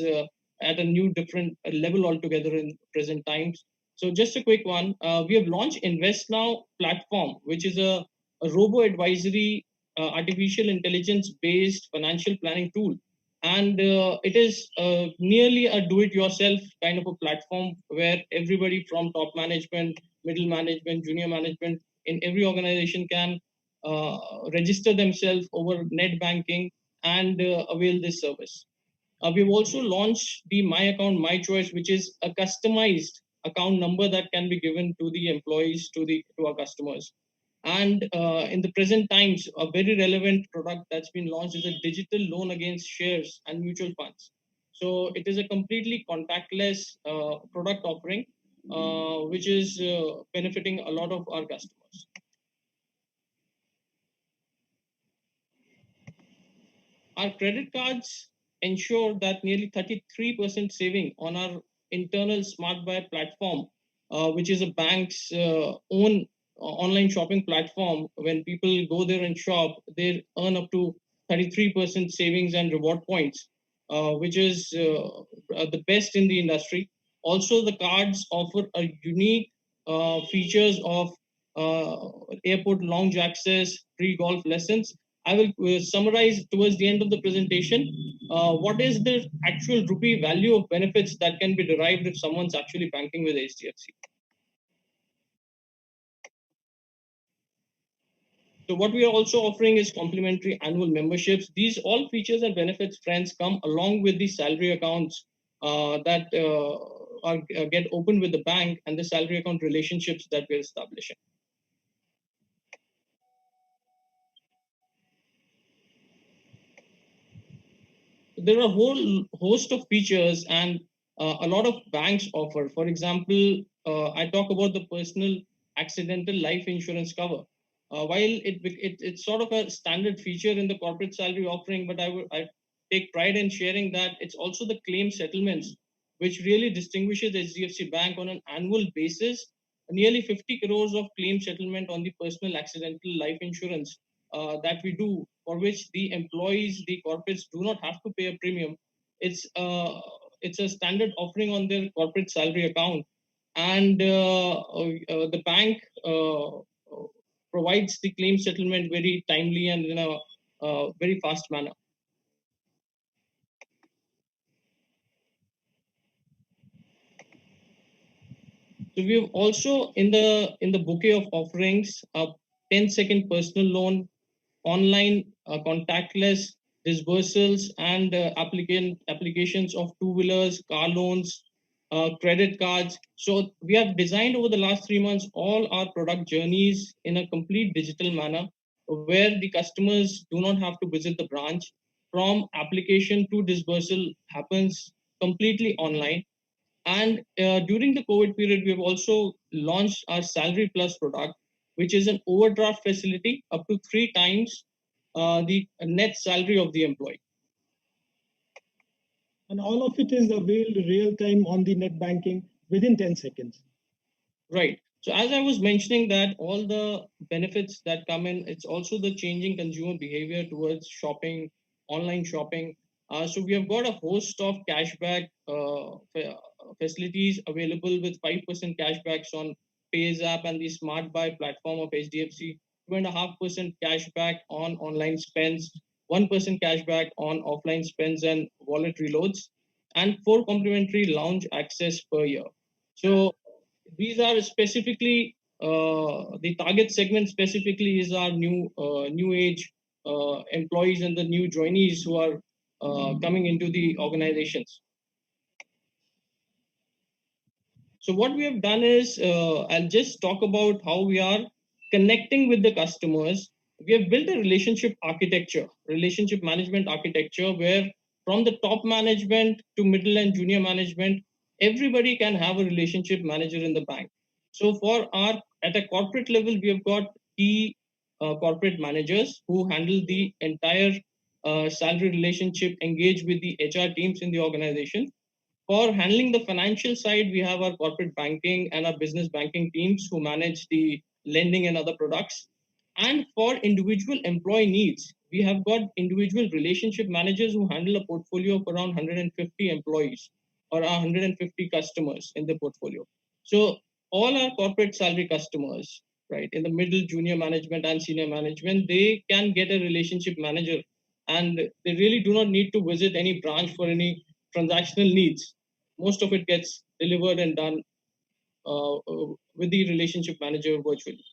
at a new different level altogether in present times. So just a quick one, we have launched Invest Now platform, which is a robo advisory, artificial intelligence based financial planning tool, and it is nearly a do-it-yourself kind of a platform where everybody from top management, middle management, junior management in every organization can register themselves over net banking and avail this service. We've also launched the My Account, My Choice, which is a customized account number that can be given to the employees, to our customers. And in the present times, a very relevant product that's been launched is a digital loan against shares and mutual funds. So it is a completely contactless product offering, which is benefiting a lot of our customers. Our credit cards ensure that nearly 33% saving on our internal Smart Buy platform, which is a bank's own online shopping platform. When people go there and shop, they earn up to 33% savings and reward points, which is the best in the industry. Also, the cards offer a unique features of airport lounge access, free golf lessons. I will summarize towards the end of the presentation what is the actual rupee value of benefits that can be derived if someone's actually banking with HDFC. So what we are also offering is complimentary annual memberships. These all features and benefits, friends, come along with the salary accounts that get opened with the bank and the salary account relationships that we're establishing. There are a whole host of features and a lot of banks offer. For example, I talk about the personal accidental life insurance cover. It's sort of a standard feature in the corporate salary offering, but I take pride in sharing that it's also the claim settlements, which really distinguishes HDFC Bank on an annual basis. Nearly 50 crores of claim settlement on the personal accidental life insurance that we do, for which the employees, the corporates do not have to pay a premium. It's a standard offering on their corporate salary account, and the bank provides the claim settlement very timely and in a very fast manner. So we have also in the bouquet of offerings a 10-second personal loan, online contactless disbursals and applications of two-wheelers, car loans, credit cards. So we have designed over the last 3 months all our product journeys in a complete digital manner, where the customers do not have to visit the branch. From application to disbursal happens completely online. And during the COVID period, we have also launched our Salary Plus product, which is an overdraft facility up to 3 times the net salary of the employee. And all of it is availed real time on the net banking within 10 seconds. Right. So as I was mentioning that all the benefits that come in, it's also the changing consumer behavior towards shopping, online shopping. So we have got a host of cashback facilities available with 5% cashbacks on Pays app and the Smart Buy platform of HDFC, 2.5% cashback on online spends, 1% cashback on offline spends and wallet reloads, and 4 complimentary lounge access per year. So these are specifically the target segment specifically is our new age employees and the new joinees who are coming into the organizations. So what we have done is, I'll just talk about how we are connecting with the customers. We have built a relationship management architecture, where from the top management to middle and junior management, everybody can have a relationship manager in the bank. So at a corporate level, we have got key corporate managers who handle the entire salary relationship, engage with the HR teams in the organization. For handling the financial side, we have our corporate banking and our business banking teams who manage the lending and other products. And for individual employee needs, we have got individual relationship managers who handle a portfolio of around 150 employees or 150 customers in the portfolio. So all our corporate salary customers, right, in the middle, junior management and senior management, they can get a relationship manager, and they really do not need to visit any branch for any transactional needs. Most of it gets delivered and done with the relationship manager virtually.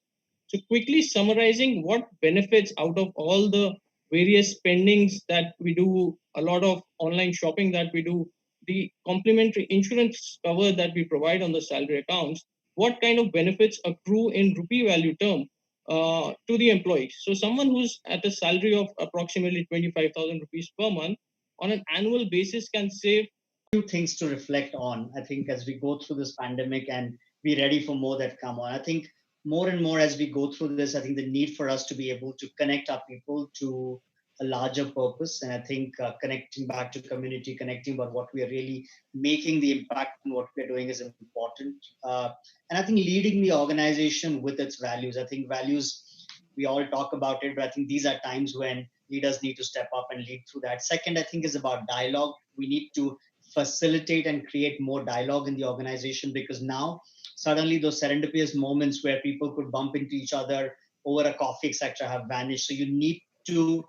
So quickly summarizing what benefits out of all the various spendings that we do, a lot of online shopping that we do, the complimentary insurance cover that we provide on the salary accounts, what kind of benefits accrue in rupee value term to the employees. So someone who's at a salary of approximately 25,000 rupees per month on an annual basis can save few things to reflect on, I think, as we go through this pandemic and be ready for more that come on. I think more and more as we go through this, I think the need for us to be able to connect our people to a larger purpose. And I think connecting back to community, connecting about what we are really making the impact and what we're doing is important. And I think leading the organization with its values. I think values, we all talk about it, but I think these are times when leaders need to step up and lead through that. Second, I think is about dialogue. We need to facilitate and create more dialogue in the organization, because now suddenly those serendipitous moments where people could bump into each other over a coffee, etc., have vanished. So you need to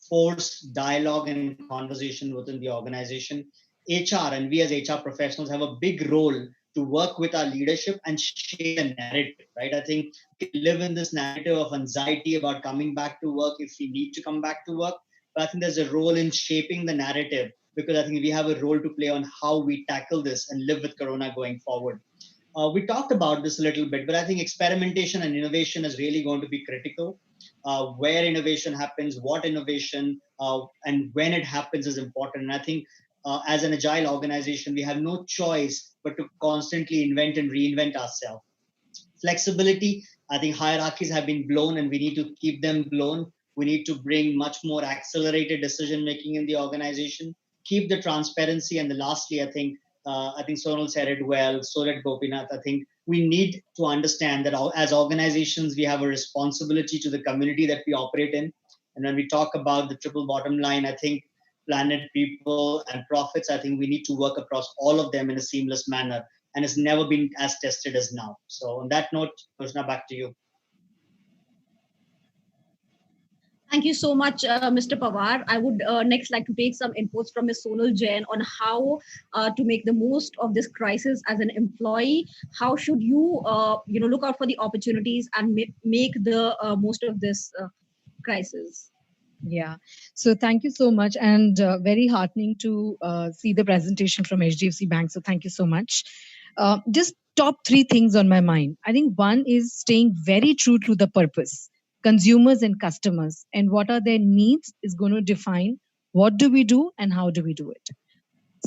force dialogue and conversation within the organization. HR and we as HR professionals have a big role to work with our leadership and shape a narrative, right? I think we live in this narrative of anxiety about coming back to work if we need to come back to work. But I think there's a role in shaping the narrative, because I think we have a role to play on how we tackle this and live with Corona going forward. We talked about this a little bit, but I think experimentation and innovation is really going to be critical. Where innovation happens, what innovation, and when it happens is important. And I think as an agile organization, we have no choice but to constantly invent and reinvent ourselves. Flexibility, I think hierarchies have been blown and we need to keep them blown. We need to bring much more accelerated decision making in the organization, keep the transparency. And lastly, I think Sonal said it well, so did Gopinath. I think we need to understand that as organizations, we have a responsibility to the community that we operate in. And when we talk about the triple bottom line, I think planet, people, and profits, I think we need to work across all of them in a seamless manner. And it's never been as tested as now. So on that note, Krishna, back to you. Thank you so much, Mr. Pawar. I would next like to take some inputs from Ms. Sonal Jain on how to make the most of this crisis as an employee. How should you, look out for the opportunities and make the most of this crisis? Yeah. So thank you so much, and very heartening to see the presentation from HDFC Bank. So thank you so much. Just top three things on my mind. I think one is staying very true to the purpose. Consumers and customers, and what are their needs is going to define what do we do and how do we do it.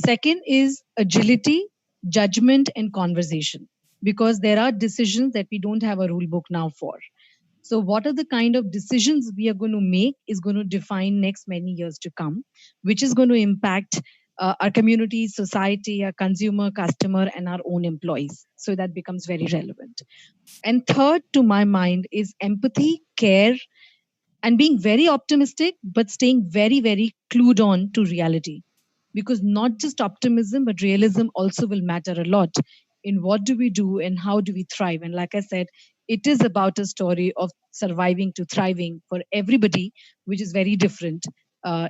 Second is agility, judgment, and conversation, because there are decisions that we don't have a rule book now for. So what are the kind of decisions we are going to make is going to define next many years to come, which is going to impact our community, society, our consumer, customer, and our own employees. So that becomes very relevant. And third, to my mind, is empathy, care, and being very optimistic, but staying very, very clued on to reality. Because not just optimism, but realism also will matter a lot in what do we do and how do we thrive. And like I said, it is about a story of surviving to thriving for everybody, which is very different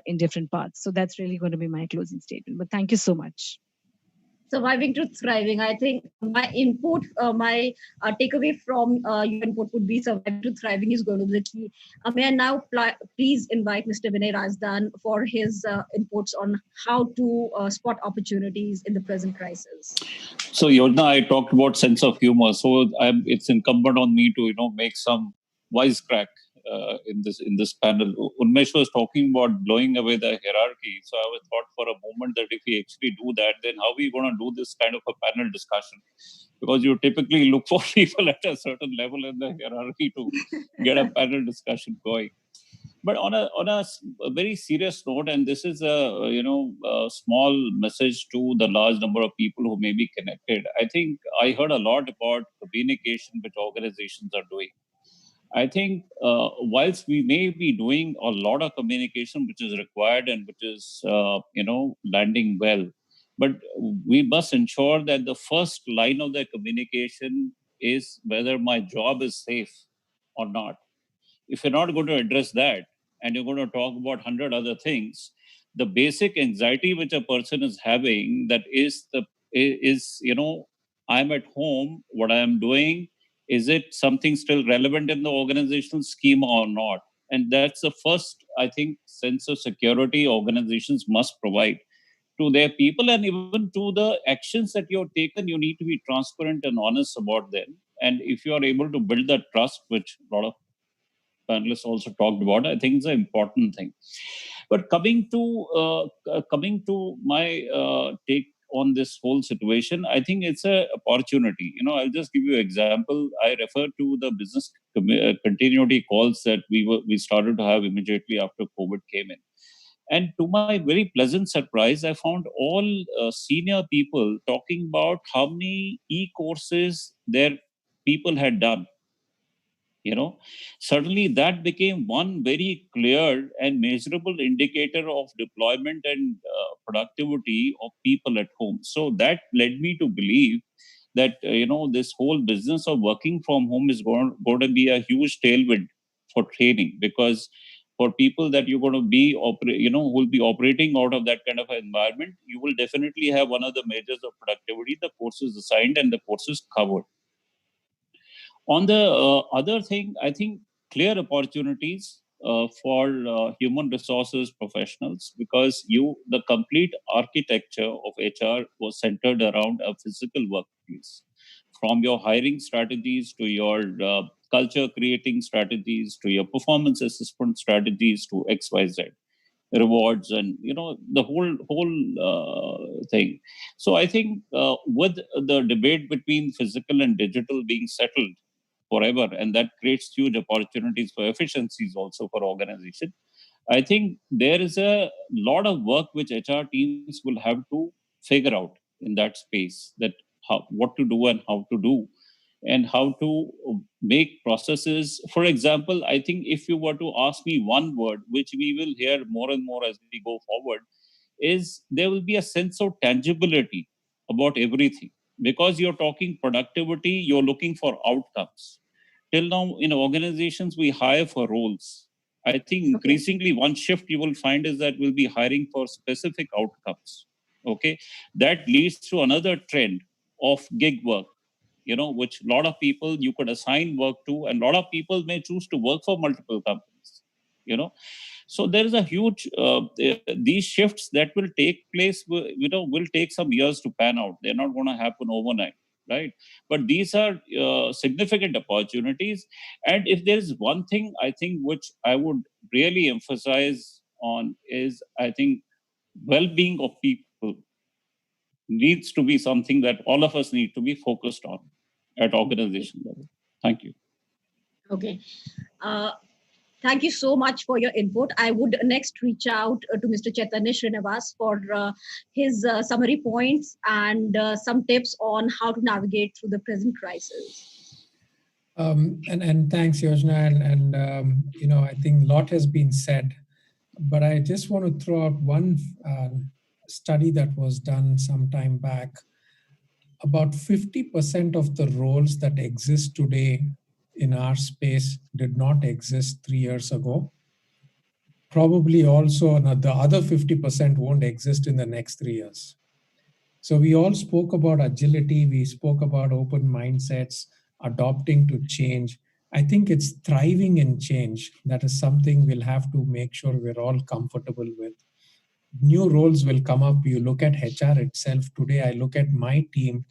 in different parts. So that's really going to be my closing statement. But thank you so much. Surviving to thriving. I think my input, my takeaway from your input would be surviving to thriving is going to be the key. May I now please invite Mr. Vinay Razdan for his inputs on how to spot opportunities in the present crisis. So Yojana, I talked about sense of humor. So it's incumbent on me to make some wisecrack in this panel. Unmesh was talking about blowing away the hierarchy. So I was thought for a moment that if we actually do that, then how are we going to do this kind of a panel discussion? Because you typically look for people at a certain level in the hierarchy to get a panel discussion going. But on a very serious note, and this is a small message to the large number of people who may be connected. I think I heard a lot about communication which organizations are doing. I think whilst we may be doing a lot of communication which is required and which is landing well, but we must ensure that the first line of the communication is whether my job is safe or not. If you're not going to address that and you're going to talk about 100 other things, the basic anxiety which a person is having, that is I'm at home, what I am doing, is it something still relevant in the organizational schema or not? And that's the first, I think, sense of security organizations must provide to their people, and even to the actions that you've taken. You need to be transparent and honest about them. And if you are able to build that trust, which a lot of panelists also talked about, I think it's an important thing. But coming to my take on this whole situation, I think it's an opportunity. I'll just give you an example. I refer to the business continuity calls that we started to have immediately after COVID came in. And to my very pleasant surprise, I found all senior people talking about how many e-courses their people had done. Certainly that became one very clear and measurable indicator of deployment and productivity of people at home. So that led me to believe that this whole business of working from home is going to be a huge tailwind for training, because for people that you're going to be who will be operating out of that kind of an environment, you will definitely have one of the measures of productivity: the courses assigned and the courses covered. On the other thing, I think clear opportunities for human resources professionals, because the complete architecture of HR was centered around a physical workplace. From your hiring strategies to your culture creating strategies to your performance assessment strategies to XYZ rewards, and the whole thing. So I think with the debate between physical and digital being settled forever, and that creates huge opportunities for efficiencies also for organization, I think there is a lot of work which HR teams will have to figure out in that space, that what to do and how to do, and how to make processes. For example, I think if you were to ask me one word, which we will hear more and more as we go forward, is there will be a sense of tangibility about everything. Because you're talking productivity, you're looking for outcomes. Till now, in organizations, we hire for roles. I think increasingly one shift you will find is that we'll be hiring for specific outcomes. Okay. That leads to another trend of gig work, which a lot of people you could assign work to, and a lot of people may choose to work for multiple companies, So there is a huge, these shifts that will take place, will take some years to pan out. They're not going to happen overnight, right? But these are significant opportunities. And if there is one thing, I think, which I would really emphasize on is, I think, well-being of people needs to be something that all of us need to be focused on at organization level. Thank you. Okay. Thank you so much for your input. I would next reach out to Mr. Chaitanya Srinivas for his summary points and some tips on how to navigate through the present crisis. And thanks, Yojana. I think a lot has been said, but I just want to throw out one study that was done some time back. About 50% of the roles that exist today in our space did not exist 3 years ago. Probably also the other 50% won't exist in the next 3 years. So we all spoke about agility, we spoke about open mindsets, adopting to change. I think it's thriving in change. That is something we'll have to make sure we're all comfortable with. New roles will come up. You look at HR itself today, I look at my team.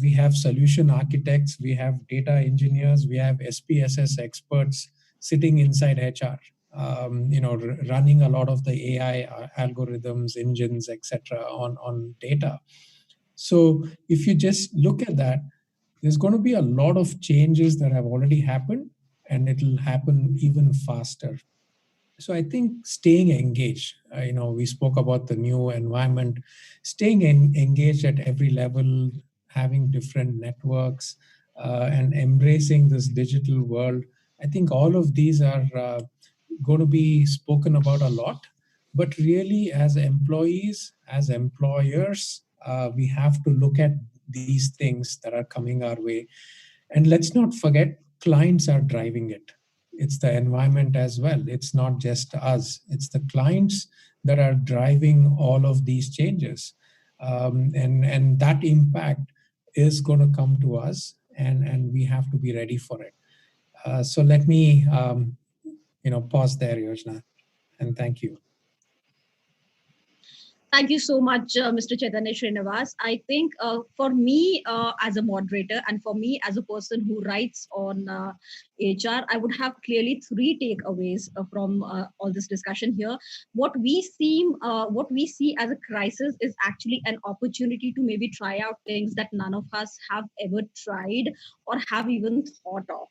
We have solution architects, we have data engineers, we have SPSS experts sitting inside HR, running a lot of the AI algorithms, engines, etc. on data. So if you just look at that, there's going to be a lot of changes that have already happened, and it'll happen even faster. So I think staying engaged, we spoke about the new environment, staying engaged at every level, having different networks, and embracing this digital world. I think all of these are going to be spoken about a lot. But really, as employees, as employers, we have to look at these things that are coming our way. And let's not forget, clients are driving it. It's the environment as well. It's not just us, it's the clients that are driving all of these changes. And that impact is going to come to us, and we have to be ready for it. So let me pause there, Yojana, and thank you. Thank you so much, Mr. Chaitanya Srinivas. I think for me as a moderator and for me as a person who writes on HR, I would have clearly three takeaways from all this discussion here. What we see as a crisis is actually an opportunity to maybe try out things that none of us have ever tried or have even thought of.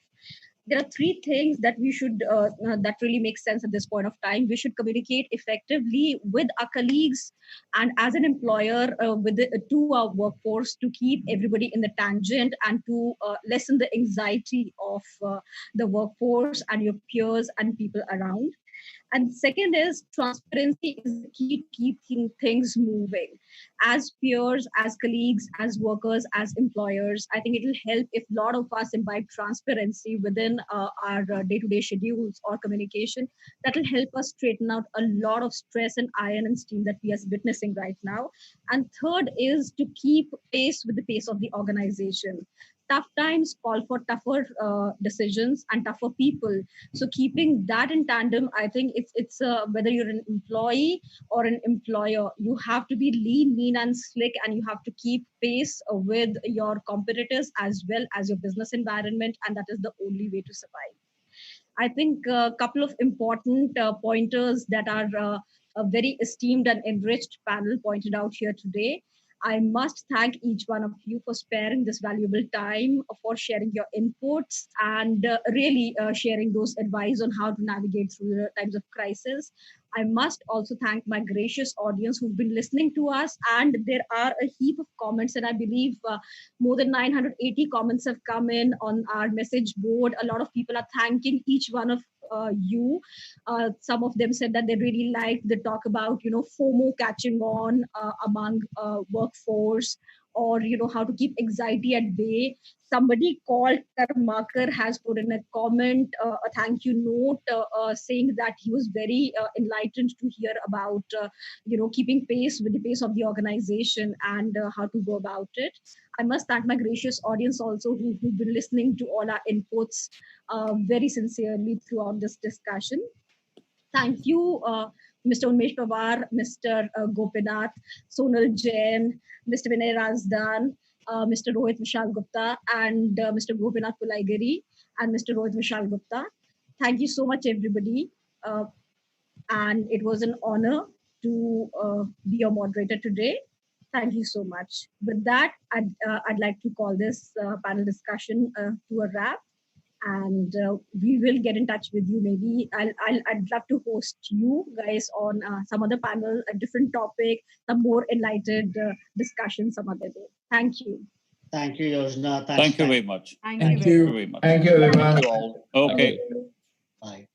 There are three things that we should that really make sense at this point of time. We should communicate effectively with our colleagues and as an employer to our workforce to keep everybody in the tangent and to lessen the anxiety of the workforce and your peers and people around. And second is transparency is the key to keep things moving. As peers, as colleagues, as workers, as employers, I think it will help if a lot of us imbibe transparency within our day-to-day schedules or communication. That will help us straighten out a lot of stress and iron and steam that we are witnessing right now. And third is to keep pace with the pace of the organization. Tough times call for tougher decisions and tougher people. So keeping that in tandem, I think it's whether you're an employee or an employer, you have to be lean, mean, and slick, and you have to keep pace with your competitors as well as your business environment, and that is the only way to survive. I think a couple of important pointers that are a very esteemed and enriched panel pointed out here today. I must thank each one of you for sparing this valuable time, for sharing your inputs, and really sharing those advice on how to navigate through the times of crisis. I must also thank my gracious audience who've been listening to us. And there are a heap of comments, and I believe more than 980 comments have come in on our message board. A lot of people are thanking each one of you. Some of them said that they really liked the talk about, FOMO catching on among workforce, or how to keep anxiety at bay. Somebody called Marker has put in a comment, a thank you note, saying that he was very enlightened to hear about keeping pace with the pace of the organization and how to go about it. I must thank my gracious audience also who've been listening to all our inputs very sincerely throughout this discussion. Thank you, Mr. Unmesh Pawar, Mr. Gopinath, Sonal Jain, Mr. Vinay Razdan, Mr. Rohit Vishal Gupta, and Mr. Gopinath Pulaigiri, and Mr. Rohit Vishal Gupta. Thank you so much, everybody. And it was an honor to be your moderator today. Thank you so much. With that, I'd like to call this panel discussion to a wrap, and we will get in touch with you. Maybe I'd love to host you guys on some other panel, a different topic, some more enlightened discussion some other day. Thank you. Thank you, Yojana. Thank you very much. Thank Thank you very you. much. Very much. Thank you, everyone. Okay. Bye.